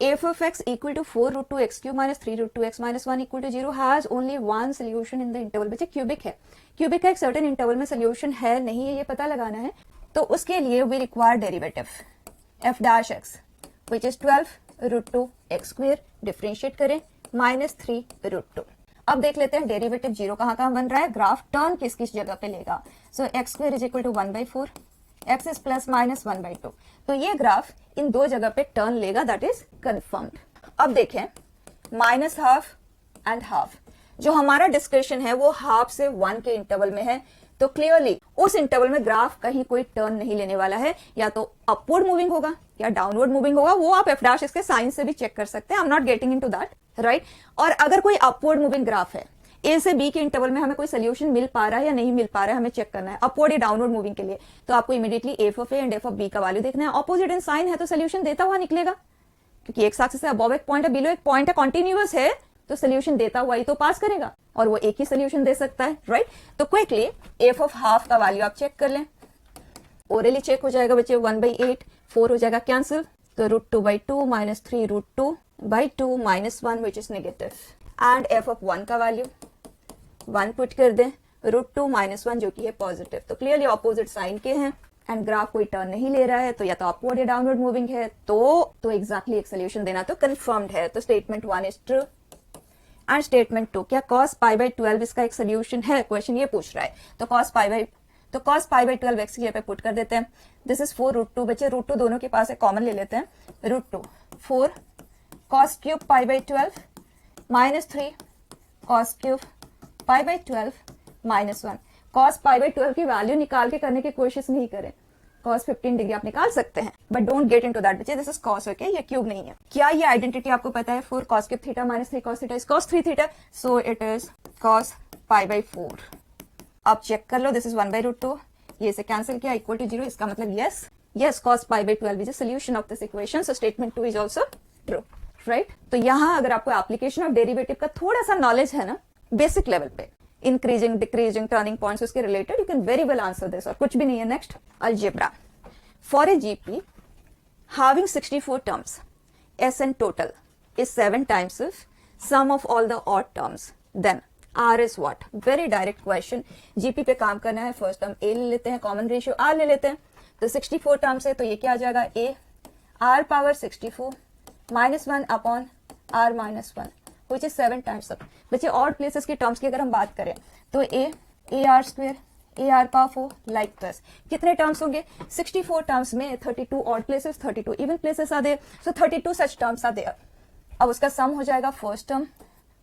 f of x equal to 4 root 2 x cube minus 3 root 2 x minus 1 equal to 0 has only one solution in the interval। बच्चे cubic है, cubic का एक certain interval में solution है नहीं है ये पता लगाना है, तो उसके लिए we require derivative f dash x which is 12 root 2 x square, differentiate करें माइनस 3 root 2। अब देख लेते हैं डेरिवेटिव 0 कहाँ बन रहा है, ग्राफ टर्न किस किस जगह पे लेगा। So X square is equal to 1/4, X is plus minus 1/2, तो ये ग्राफ इन दो जगह पे टर्न लेगा, दैट इज कंफर्म्ड। अब देखें माइनस हाफ एंड हाफ, जो हमारा डिस्कशन है वो हाफ से 1 के इंटरवल में है, तो क्लियरली उस इंटरवल में ग्राफ कहीं कोई टर्न नहीं लेने वाला है, या तो अपवर्ड मूविंग होगा या डाउनवर्ड मूविंग होगा, वो आप एफ डैश इसके साइन से भी चेक कर सकते हैं, I am not getting into that, right. और अगर कोई अपवर्ड मूविंग ग्राफ है, ए से बी के इंटरवल में हमें कोई सोल्यूशन मिल पा रहा है या नहीं मिल पा रहा है, हमें चेक करना है अपवर्ड या डाउनवर्ड मूविंग के लिए, तो आपको immediately F of A and F of B का वैल्यू देखना है। ऑपोजिट इन साइन है तो सोल्यूशन देता हुआ निकलेगा, क्योंकि एक एक्सिस से अबव एक पॉइंट है, बिलो एक पॉइंट है, कॉन्टिन्यूअस है, तो सोल्यूशन देता हुआ ही तो पास करेगा, और वो एक ही सोल्यूशन दे सकता है, राइट। तो क्विकली एफ ऑफ हाफ का वैल्यू आप चेक कर लें, ओरली चेक हो जाएगा बच्चे, 1/8, 4 हो जाएगा कैंसिल, तो √2/2 minus 3 √2/2 minus 1 which is negative, and F of 1 का वैल्यू 1 पुट कर दें, √2 माइनस 1 जो कि है पॉजिटिव, तो क्लियरली ऑपोजिट साइन के हैं एंड ग्राफ कोई टर्न नहीं ले रहा है, तो या तो अपवर्ड या डाउनवर्ड मूविंग है, तो एग्जैक्टली एक सोल्यूशन देना तो कंफर्म्ड है। तो statement 1 is true and statement 2, क्या cos π/12 इसका एक सोल्यूशन है, क्वेश्चन ये पूछ रहा है, तो cos π/12 x की जगह पे पुट कर देते हैं। दिस इज 4 √2, बच्चे √2 दोनों के पास है, कॉमन ले लेते हैं, √2 4 cos cube π/12 minus 3 cos cube π/12 minus 1। cos π/12 की वैल्यू निकाल के करने की कोशिश नहीं करें, cos 15 डिग्री आप निकाल सकते हैं, but don't get into that बच्चे, दिस इज cos, ओके, ये क्यूब नहीं है। क्या ये आइडेंटिटी आपको पता है, 4 cos cube theta minus 3 cos theta is cos 3 theta, so it is cos π/4। आप चेक कर लो, दिस इज 1/√2, ये से कैंसिल किया इक्वल टू 0, इसका मतलब yes cos π/12 is the solution of this equation, so statement 2 is also true, right. तो यहाँ अगर आपको एप्लीकेशन ऑफ डेरिवेटिव का थोड़ा सा नॉलेज है ना बेसिक लेवल पे, इंक्रीजिंग डिक्रीजिंग टर्निंग पॉइंट्स उसके related, you can very well answer this, और कुछ भी नहीं है। Next algebra, for a GP having 64 terms, SN total is 7 times of sum of all the odd terms, then R is what? Very direct question, GP पे काम करना है, first term A ले लेते हैं, कॉमन रेशियो R ले लेते हैं, तो 64 टर्म्स है, तो ये क्या आ जाएगा, A R power 64 minus 1 upon R minus 1 which is 7 times of। बच्चे ऑड प्लेसेस की टर्म्स की अगर हम बात करें तो AR square AR power 4 like this, कितने टर्म्स होंगे, 64 टर्म्स में 32 odd places, 32 even places are there, so 32 such terms are there. अब उसका सम हो जाएगा फर्स्ट टर्म,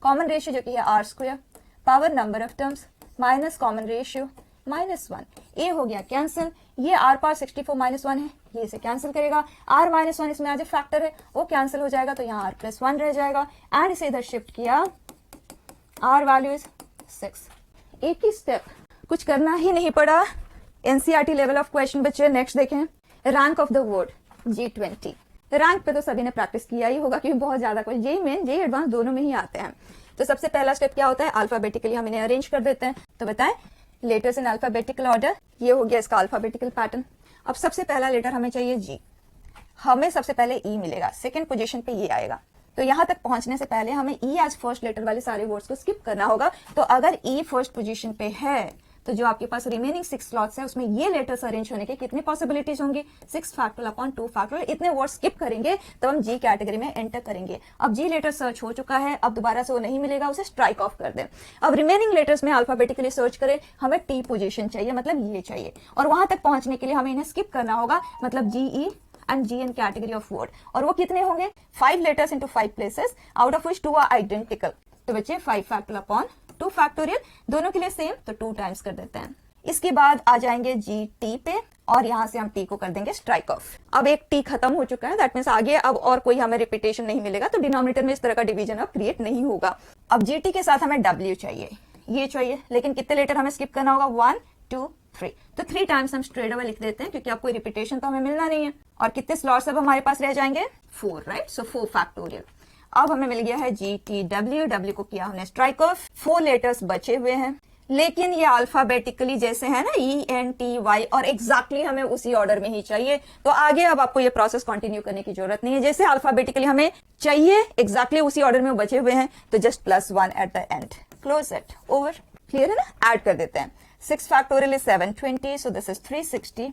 कॉमन रेशियो जो कि है R square, power number of terms minus common ratio minus 1, ए हो गया कैंसिल, ये R पावर 64 माइनस 1 है, ये इसे कैंसिल करेगा, R माइनस 1 इसमें आज फैक्टर है, वो कैंसिल हो जाएगा, तो यहाँ R प्लस 1 रह जाएगा, एंड इसे इधर शिफ्ट किया, R वैल्यू इज 6। एक ही स्टेप, कुछ करना ही नहीं पड़ा, एनसीईआरटी लेवल ऑफ क्वेश्चन बच्चे। नेक्स्ट देखें, rank of the word G20, rank पे तो सभी ने प्रैक्टिस किया ही होगा, क्योंकि बहुत ज्यादा कोई जेई मेन जेई एडवांस दोनों में ही आते हैं। तो सबसे पहला स्टेप क्या होता है, अल्फाबेटिकली हम इन्हें अरेंज कर देते हैं, तो बताएं लेटर्स इन अल्फाबेटिकल ऑर्डर, ये हो गया इसका अल्फाबेटिकल पैटर्न। अब सबसे पहला लेटर हमें चाहिए G, हमें सबसे पहले E मिलेगा, सेकेंड पोजीशन पे ये आएगा, तो यहां तक पहुंचने से पहले हमें E एज फर्स्ट लेटर वाले सारे वर्ड्स को स्किप करना होगा। तो अगर E फर्स्ट पोजीशन पे है, तो जो आपके पास रिमेनिंग 6 स्लॉट्स है उसमें ये लेटर्स अरेंज होने के कितनी पॉसिबिलिटीज होंगी, 6 फैक्टोरियल अपॉन 2 फैक्टोरियल, इतने वर्ड स्किप करेंगे तब हम जी कैटेगरी में एंटर करेंगे। अब जी लेटर सर्च हो चुका है, अब दोबारा से वो नहीं मिलेगा, उसे स्ट्राइक ऑफ कर दें। अब रिमेनिंग लेटर्स में अल्फाबेटिकली सर्च करें, हमें टी पोजीशन चाहिए, मतलब ये चाहिए, और वहां तक पहुंचने के लिए हमें इन्हें स्किप करना होगा, मतलब GE and G in category of word, और वो कितने होंगे, 5 letters into 5 places, out of which 2 are identical, तो बच्चे 5 फैक्टोरियल अपॉन 2 फैक्टोरियल, दोनों के लिए सेम, तो 2 टाइम्स कर देते हैं। इसके बाद आ जाएंगे जी टी पे और यहां से हम टी को कर देंगे स्ट्राइक ऑफ। अब एक टी खत्म हो चुका है, दैट मीन्स आगे अब और कोई हमें रिपीटेशन नहीं मिलेगा, तो डिनोमिनेटर में इस तरह का डिवीजन अब क्रिएट नहीं होगा। अब जी टी के साथ हमें डब्ल्यू चाहिए, ये चाहिए, लेकिन कितने लेटर हमें स्किप करना होगा, 1 2 3, तो 3 टाइम्स हम स्ट्रेट अवे लिख देते हैं क्योंकि अब कोई रिपीटेशन तो हमें मिलना नहीं है। और कितने स्लॉट्स अब हमारे पास रह जाएंगे, 4, राइट, सो 4 फैक्टोरियल। अब हमें मिल गया है जी टी डब्ल्यू, डब्ल्यू को किया हमने स्ट्राइक ऑफ, 4 लेटर्स बचे हुए हैं, लेकिन ये अल्फाबेटिकली जैसे है ना ई एन टी वाई, और एग्जैक्टली हमें उसी ऑर्डर में ही चाहिए। तो आगे अब आपको ये प्रोसेस कंटिन्यू करने की जरूरत नहीं है, जैसे अल्फाबेटिकली हमें चाहिए एग्जैक्टली उसी ऑर्डर में बचे हुए हैं, तो just +1 at the end, close it, over, clear है ना। ऐड कर देते हैं, 6 factorial is 720, so this is 360,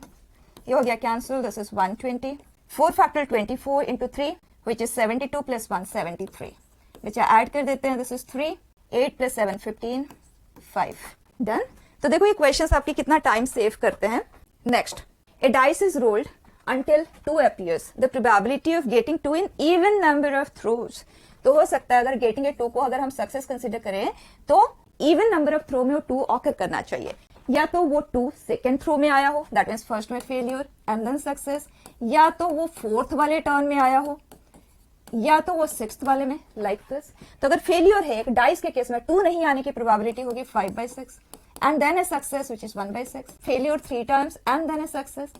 ये हो गया cancel, this is 120, 4 factorial 24 into 3 which is 72 + 1 73, which add कर देते हैं, दिस इज 3, 8 + 7 15, 5, डन। तो देखो ये क्वेश्चंस आपकी कितना टाइम सेव करते हैं। Next, A dice is rolled until 2 appears, the probability of getting 2 in even number of throws। तो हो सकता है अगर गेटिंग ए 2 को अगर हम सक्सेस कंसिडर करें तो इवन नंबर ऑफ थ्रो में वो 2 ऑकर करना चाहिए, या तो वो 2 सेकेंड थ्रो में आया हो, दैट मीन्स फर्स्ट में फेलियर एंड देन सक्सेस, या तो वो 4th वाले टर्न में आया हो, या तो वो 6th वाले में, लाइक दिस। तो अगर फेलियर है, एक डाइस के केस में 2 नहीं आने की प्रोबेबिलिटी होगी 5/6, and then a success which is 1/6, failure 3 times and then a success,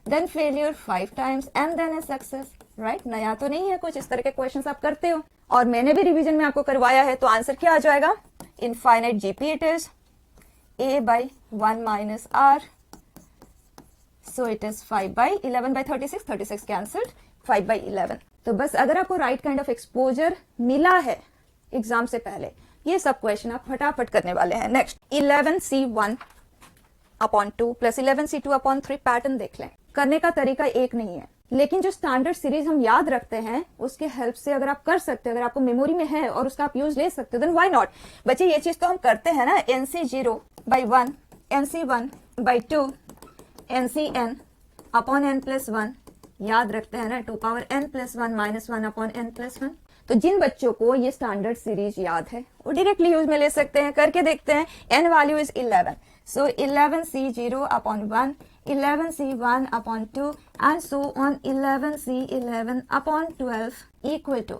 then failure 5 times and then a success, right. नया तो नहीं है कुछ, इस तरह के क्वेश्चंस आप करते हो और मैंने भी रिवीजन में आपको करवाया है। तो आंसर क्या आ जाएगा, infinite GP it is a/1 - r, so it is 5/11/36, 36 cancelled, 5/11। तो बस अगर आपको राइट काइंड ऑफ एक्सपोजर मिला है एग्जाम से पहले, ये सब क्वेश्चन आप फटाफट करने वाले हैं। नेक्स्ट, 11c1/2 + 11c2/3 पैटर्न देख लें। करने का तरीका एक नहीं है, लेकिन जो स्टैंडर्ड सीरीज हम याद रखते हैं उसके हेल्प से अगर आप कर सकते हो, अगर आपको मेमोरी में है और उसका आप यूज ले सकते हो, देन व्हाई नॉट। बच्चे ये चीज तो हम करते हैं ना, NC0/1, NC1/2, NCn/n+1 याद रखते हैं ना, 2n+1 - 1/n+1। तो जिन बच्चों को ये स्टैंडर्ड सीरीज याद है वो डायरेक्टली यूज में ले सकते हैं। करके देखते हैं, n value is 11, so 11c0/1, 11c1/2 and so on 11c11/12 equal to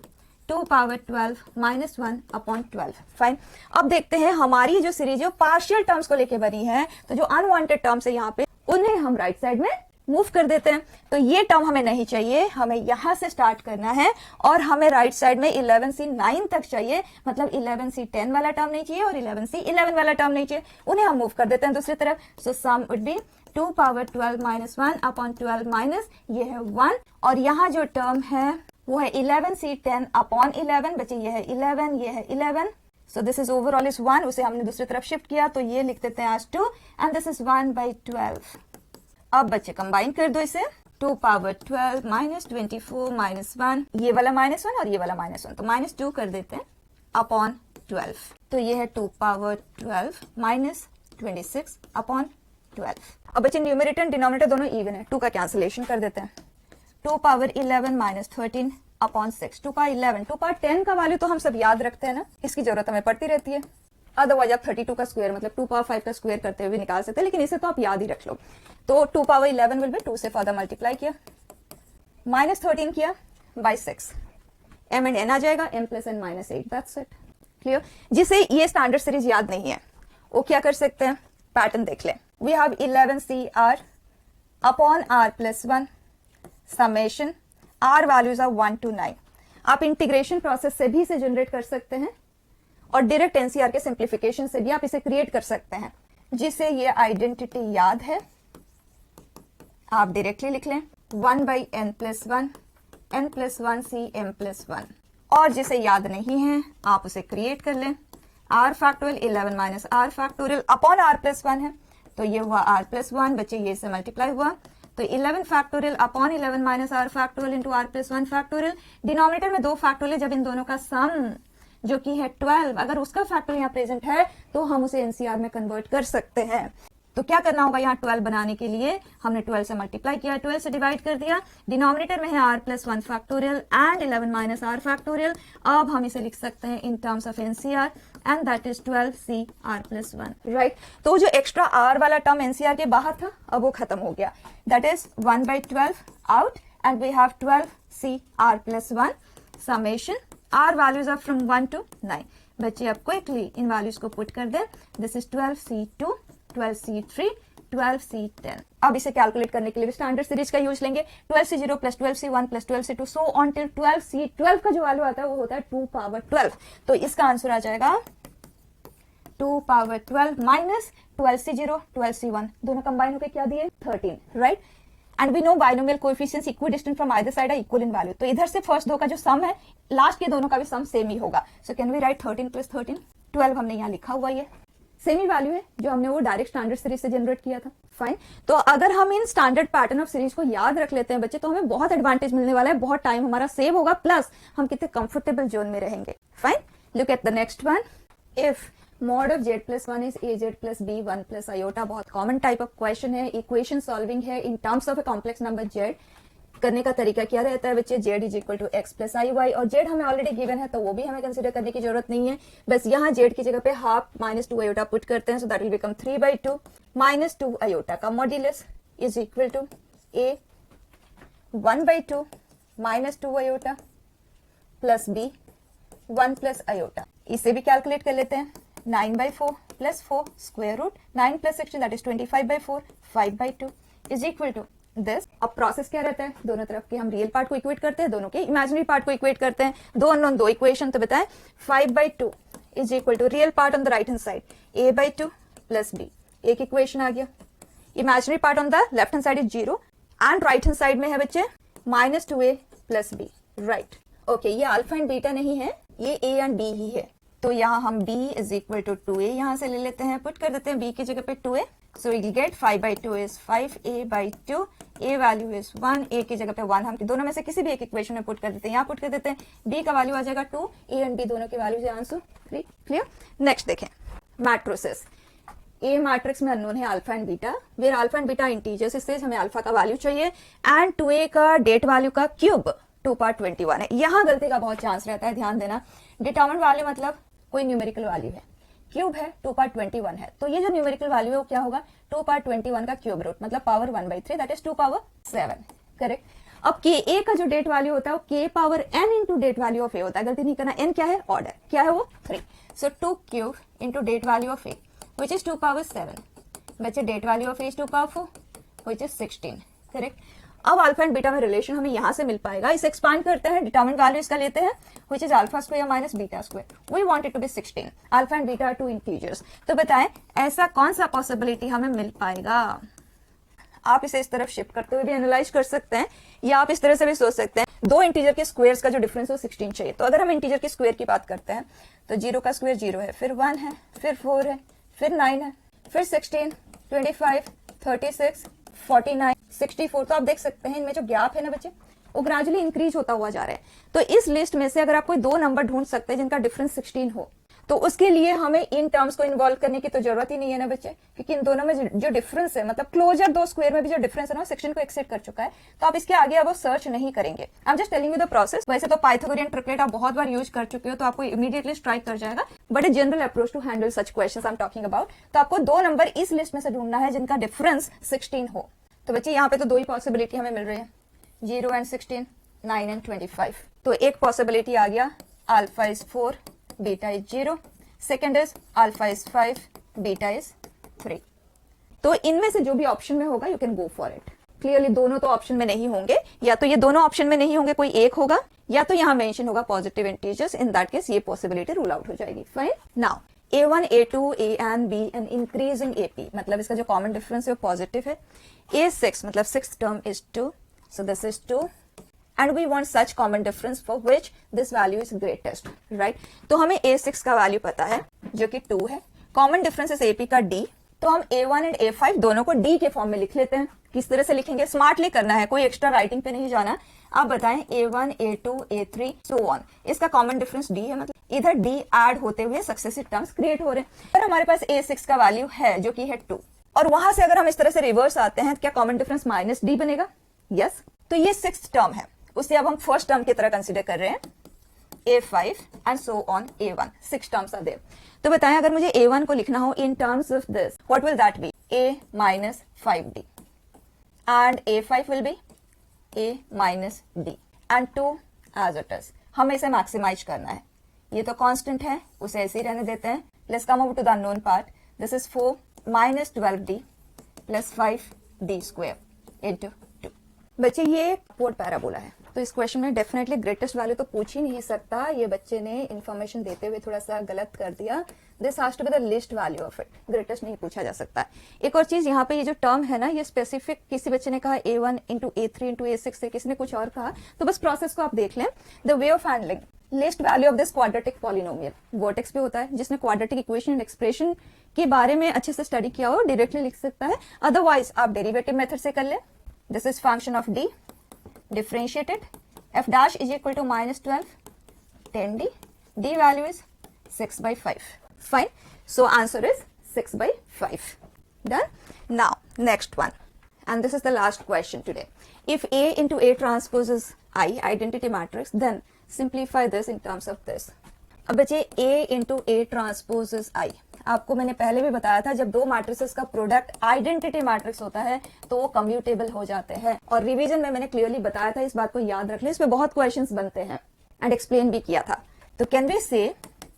2^12 - 1/12। Fine. अब देखते हैं हमारी जो सीरीज है पार्शियल टर्म्स को लेके बनी है, तो जो अनवांटेड टर्म्स है यहाँ पे उन्हें हम राइट साइड में मूव कर देते हैं। तो ये टर्म हमें नहीं चाहिए, हमें यहां से स्टार्ट करना है और हमें राइट साइड में 11c9 तक चाहिए, मतलब 11c10 वाला टर्म नहीं चाहिए और 11c11 वाला टर्म नहीं चाहिए, उन्हें हम मूव कर देते हैं दूसरी तरफ। सो सम वुड बी 2^12 - 1/12 माइनस ये है 1, और यहाँ जो टर्म है वो है 11c10/11, बच्चे ये है 11, ये है 11, सो दिस इज ओवरऑल इज 1, उसे हमने दूसरी तरफ शिफ्ट किया तो ये लिख देते हैं एज 2 एंड दिस इज 1/12। अब बच्चे कंबाइन कर दो इसे, 2^12 - 24 - 1, ये वाला -1 और ये वाला -1, तो -2 कर देते हैं अपॉन 12, तो ये है 2^12 - 26/12। अब बच्चे न्यूमरेटर डिनोमिनेटर दोनों इवन है, 2 का कैंसिलेशन कर देते हैं, 2^11 - 13/6, 2^11, 2^10 का वैल्यू तो हम सब याद रखते हैं ना, इसकी जरूरत हमें पड़ती रहती है। अदरवाइज आप 32 का स्क्वायर मतलब 2^5 का स्क्वायर करते हुए निकाल सकते हैं, लेकिन इसे तो आप याद ही रख लो। तो 2^11 विल बी 2 से फर्दर मल्टीप्लाई किया, -13 किया बाय 6, m एंड n आ जाएगा, m + n - 8, that's it, clear. जिसे ये स्टैंडर्ड सीरीज याद नहीं है वो क्या कर सकते हैं, पैटर्न देख लें। We have 11cr/r+1 summation, r values are 1 to 9। आप इंटीग्रेशन प्रोसेस से भी इसे जनरेट कर सकते हैं और डायरेक्ट एनसीआर के सिंप्लीफिकेशन से भी आप इसे क्रिएट कर सकते हैं। जिसे ये आइडेंटिटी याद है आप डायरेक्टली लिख लें 1/n+1, n+1c m+1, और जिसे याद नहीं है आप उसे क्रिएट कर लें, r factorial 11 - r factorial upon r+1 है, तो ये हुआ r+1, बच्चे ये से मल्टीप्लाई हुआ, तो 11 factorial upon 11 - r factorial into r+1 factorial. Denominator में 2 फैक्टोरियल, जब इन दोनों का सम जो कि है 12, अगर उसका फैक्टोरियल यहाँ प्रेजेंट है तो हम उसे एनसीआर में कन्वर्ट कर सकते हैं। तो क्या करना होगा यहाँ 12 बनाने के लिए, हमने 12 से मल्टीप्लाई किया, 12 से डिवाइड कर दिया, डिनोमिनेटर में है r plus 1 factorial and 11 minus r factorial. अब हम इसे लिख सकते हैं in terms of nCr and that is 12c r plus 1, right. तो जो एक्स्ट्रा r वाला टर्म एनसीआर के बाहर था अब वो खत्म हो गया, that is 1/12 out and we have 12c r plus 1 summation r values are from 1 to 9। बच्चे अब क्विकली इन वैल्यूज को पुट कर दें, this is 12c2, 12c3, 12c10। अब इसे कैलकुलेट करने के लिए स्टैंडर्ड सीरीज का यूज लेंगे, 12c0 plus 12c1 plus 12c2 so on till 12c12 का जो वैल्यू आता है वो होता है 2 पावर 12। तो इसका आंसर आ जाएगा 2 पावर 12 माइनस 12c0 12c1 दोनों कंबाइन होकर क्या दिए 13, right. And we know binomial coefficients equidistant from either side are equal in value. तो इधर से फर्स्ट दो का जो सम है लास्ट के दोनों का भी सम सेम ही होगा। So can we write 13 plus 13, 12 हमने यहाँ लिखा हुआ है, सेम ही वैल्यू है जो हमने वो डायरेक्ट स्टैंडर्ड सीरीज से जनरेट किया था, फाइन। तो अगर हम in standard pattern of series को याद रख लेते हैं बच्चे तो हमें बहुत एडवांटेज मिलने वाला है, बहुत टाइम हमारा सेव होगा, प्लस हम कितने कंफर्टेबल जोन में रहेंगे, fine. Look at the next one, if mod of z plus 1 is az plus b 1 plus iota, बहुत कॉमन टाइप ऑफ क्वेश्चन है, इक्वेशन सॉल्विंग है in terms of a complex number z। करने का तरीका क्या रहता है बच्चे, z is equal to x plus i y, और z हमें ऑलरेडी गिवन है तो वो भी हमें कंसिडर करने की जरूरत नहीं है, बस यहाँ z की जगह पे हाफ माइनस 2 आयोटा पुट करते हैं, so that will become 3/2 minus 2 iota का modulus is equal to a 1/2 minus 2 iota plus b 1 plus iota. इसे भी कैलकुलेट कर लेते हैं, 9/4 plus 4 square root 9 plus 16 that is 25/4 5/2 is equal to this. अब process क्या रहता है, दोनों तरफ के हम रियल पार्ट को इक्वेट करते हैं, दोनों के इमेजिनरी पार्ट को इक्वेट करते हैं, दो अननोन दो इक्वेशन। तो बताएं 5/2 is equal to real part on the right hand side a/2 plus b, एक इक्वेशन आ गया। Imaginary part on the left hand side is 0 and right hand side में है बच्चे minus 2a plus b, right. Okay, ये alpha and beta नहीं है, ये a एंड b ही है। तो यहाँ हम b is equal to 2a यहाँ से ले लेते हैं, पुट कर देते हैं b की जगह पे 2a, so we will get 5/2 is 5a/2, a value is 1, a की जगह पे 1 हम दोनों में से किसी भी एक इक्वेशन में पुट कर देते हैं, यहाँ पुट कर देते हैं, b का वैल्यू आ जाएगा 2, a एंड b दोनों की वैल्यू है आंसर, क्लियर। नेक्स्ट देखें मैट्रिसेस, ए मैट्रिक्स में अननोन है alpha and beta, where alpha and beta integers, इससे हमें अल्फा का वैल्यू चाहिए एंड 2a का डेट वैल्यू का क्यूब 2 पावर 21 है। यहाँ गलती का बहुत चांस रहता है, ध्यान देना। डिटरमिनेंट वैल्यू मतलब कोई न्यूमेरिकल वैल्यू है, क्यूब है 2 पावर 21 है, तो ये जो न्यूमेरिकल वैल्यू है वो क्या होगा 2 पावर 21 का क्यूब रूट मतलब power 1/3 that is 2 power 7, correct. अब के ए का जो डेट वैल्यू होता है वो के power n into det value of A होता है, गलती नहीं करना। एन क्या है, ऑर्डर, क्या है वो 3, so 2 cube into det value of A which is 2 power 7, बच्चे det value of A is 2 power 4 which is 16, correct. अब अल्फा एंड बीटा में रिलेशन हमें यहां से मिल पाएगा, इसे एक्सपांड करते हैं, डिटरमिनेंट वैल्यू इसका लेते हैं which is alpha square minus beta square, we want it to be 16, alpha and beta are two integers. तो बताएं ऐसा कौन सा पॉसिबिलिटी हमें मिल पाएगा। आप इसे इस तरफ शिफ्ट करते हुए भी एनालाइज कर सकते हैं, या आप इस तरह से भी सोच सकते हैं दो इंटीजर के स्क्वायर्स का जो डिफरेंस है 16 चाहिए। तो अगर हम इंटीजर के स्क्वायर की बात करते हैं तो 0 का स्क्वायर 0 है, फिर 1 है, फिर 4 है, फिर 9 है, फिर 16, 25, 36, 49, 64। तो आप देख सकते हैं इनमें जो गैप है ना बच्चे वो ग्रेजुअली इंक्रीज होता हुआ जा रहा है। तो इस लिस्ट में से अगर आप कोई दो नंबर ढूंढ सकते हैं जिनका डिफरेंस 16 हो तो उसके लिए हमें इन टर्म्स को इन्वॉल्व करने की तो जरूरत ही नहीं है ना बच्चे, क्योंकि इन दोनों में जो डिफरेंस है मतलब क्लोजर दो स्क्वायर में भी जो डिफरेंस है ना 16 को एक्सेप्ट कर चुका है, तो आप इसके आगे अब सर्च नहीं करेंगे। I am just telling you the process. वैसे तो पाइथागोरियन ट्रिपलेट आप बहुत बार यूज कर चुके हो तो आपको इमीडिएटली स्ट्राइक कर जाएगा, but a general approach to handle such questions I am talking about. तो आपको दो नंबर इस लिस्ट में से ढूंढना है जिनका डिफरेंस 16 हो। तो बच्चे यहाँ पे तो दो ही पॉसिबिलिटी हमें मिल रही है, 0 एंड 16, 9 एंड 25। तो एक पॉसिबिलिटी आ गया alpha is 4, beta is 0, second is alpha is 5, beta is 3। तो इनमें से जो भी ऑप्शन में होगा you can go for it. Clearly दोनों तो ऑप्शन में नहीं होंगे, या तो ये दोनों ऑप्शन में नहीं होंगे, कोई एक होगा, या तो यहाँ मेंशन होगा positive integers, in that case ये पॉसिबिलिटी रूल आउट हो जाएगी। Fine. Now A1, A2, A and B and increasing AP मतलब इसका जो कॉमन डिफरेंस है वो पॉजिटिव है। A6 मतलब 6th term is 2, so this is 2 and we want such common difference for which this value is greatest, right? तो हमें A6 का वैल्यू पता है जो कि 2 है, कॉमन डिफरेंस है AP का D, तो हम A1 एंड A5 दोनों को D के फॉर्म में लिख लेते हैं। किस तरह से लिखेंगे, स्मार्टली करना है, कोई एक्स्ट्रा राइटिंग पे नहीं जाना। आप बताएं A1, A2, A3 so on, इसका कॉमन डिफरेंस D है, मतलब इधर D ऐड होते हुए सक्सेसिव टर्म्स क्रिएट हो रहे हैं। पर हमारे पास A6 का वैल्यू है जो कि है 2, और वहां से अगर हम इस तरह से रिवर्स आते हैं तो क्या कॉमन डिफरेंस माइनस डी बनेगा? यस। तो ये 6th टर्म है, उसे अब हम फर्स्ट टर्म की तरह कंसिडर कर रहे हैं, A5 and so on A1, 6 terms are there. तो बताएं अगर मुझे A1 को लिखना हो in terms of this, what will that be? A minus 5D and A5 will be A minus D and 2 as it is। हमें इसे maximise करना है, ये तो कांस्टेंट है, उसे ऐसे ही रहने देते हैं। Let's come over to the unknown part, this is 4 minus 12D plus 5D square into 2। बच्चे ये अपवर्ड पैराबोला है, तो इस क्वेश्चन में डेफिनेटली ग्रेटेस्ट वैल्यू तो पूछ ही नहीं सकता। ये बच्चे ने इंफॉर्मेशन देते हुए थोड़ा सा गलत कर दिया। This has to be the least value of it, greatest नहीं पूछा जा सकता। एक और चीज यहाँ पे, ये जो टर्म है ना, ये स्पेसिफिक, किसी बच्चे ने कहा A1 into A3 into A6 से, किसी ने कुछ और कहा, तो बस प्रोसेस को आप देख लें। The way of handling least value of this quadratic polynomial, vertex भी होता है, जिसने क्वाड्रेटिक इक्वेशन एंड एक्सप्रेशन के बारे में अच्छे से स्टडी किया हो डायरेक्टली लिख सकता है, अदरवाइज आप डेरिवेटिव मेथड से कर ले। This is function of D differentiated, f dash is equal to minus 12 10D, D value is 6 by 5, fine, so answer is 6 by 5, done. Now next one, and this is the last question today. If A into A transpose is I, identity matrix, then simplify this in terms of this। अब बच्चे A into A transpose is I, आपको मैंने पहले भी बताया था, जब दो मैट्रिसेस का प्रोडक्ट आइडेंटिटी मैट्रिक्स होता है तो वो कम्यूटेबल हो जाते हैं, और रिवीजन में मैंने क्लियरली बताया था, इस बात को याद रख लें, इसमें बहुत क्वेश्चंस बनते हैं एंड एक्सप्लेन भी किया था। तो कैन वी से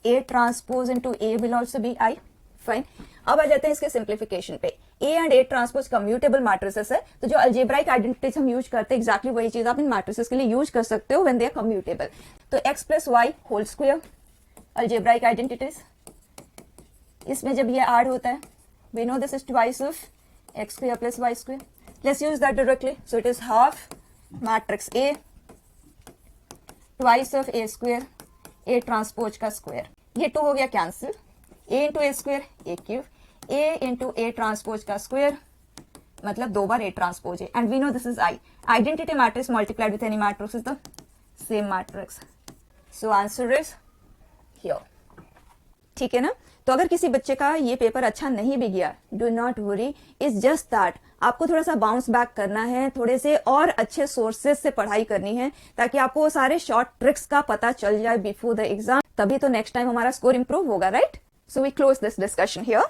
A transpose into A will also be I, fine. अब आ जाते हैं इसके सिंप्लीफिकेशन पे। A and A transpose commutable matrices है, तो जो अल्जेब्राइक आइडेंटिटीज हम यूज करते हैं, एग्जैक्टली वही चीज आप इन मैट्रिसेस के लिए यूज कर सकते हो व्हेन दे आर कम्यूटेबल। तो x प्लस y whole square algebraic identities, इसमें जब ये ऐड होता है, we know this is twice of x square plus y square, let's use that directly, so it is half matrix A twice of A square A transpose का square, ये 2 हो गया cancel, A into A square A cube, A into A transpose का square मतलब 2 बार A transpose है, and we know this is I, identity matrix multiplied with any matrix is the same matrix, so answer is here। ठीक है ना? तो अगर किसी बच्चे का ये पेपर अच्छा नहीं भी गया, do not worry, it's just that आपको थोड़ा सा बाउंस बैक करना है, थोड़े से और अच्छे सोर्सेज से पढ़ाई करनी है, ताकि आपको वो सारे शॉर्ट ट्रिक्स का पता चल जाए बिफोर द एग्जाम, तभी तो नेक्स्ट टाइम हमारा स्कोर इंप्रूव होगा, right? So we close this discussion here.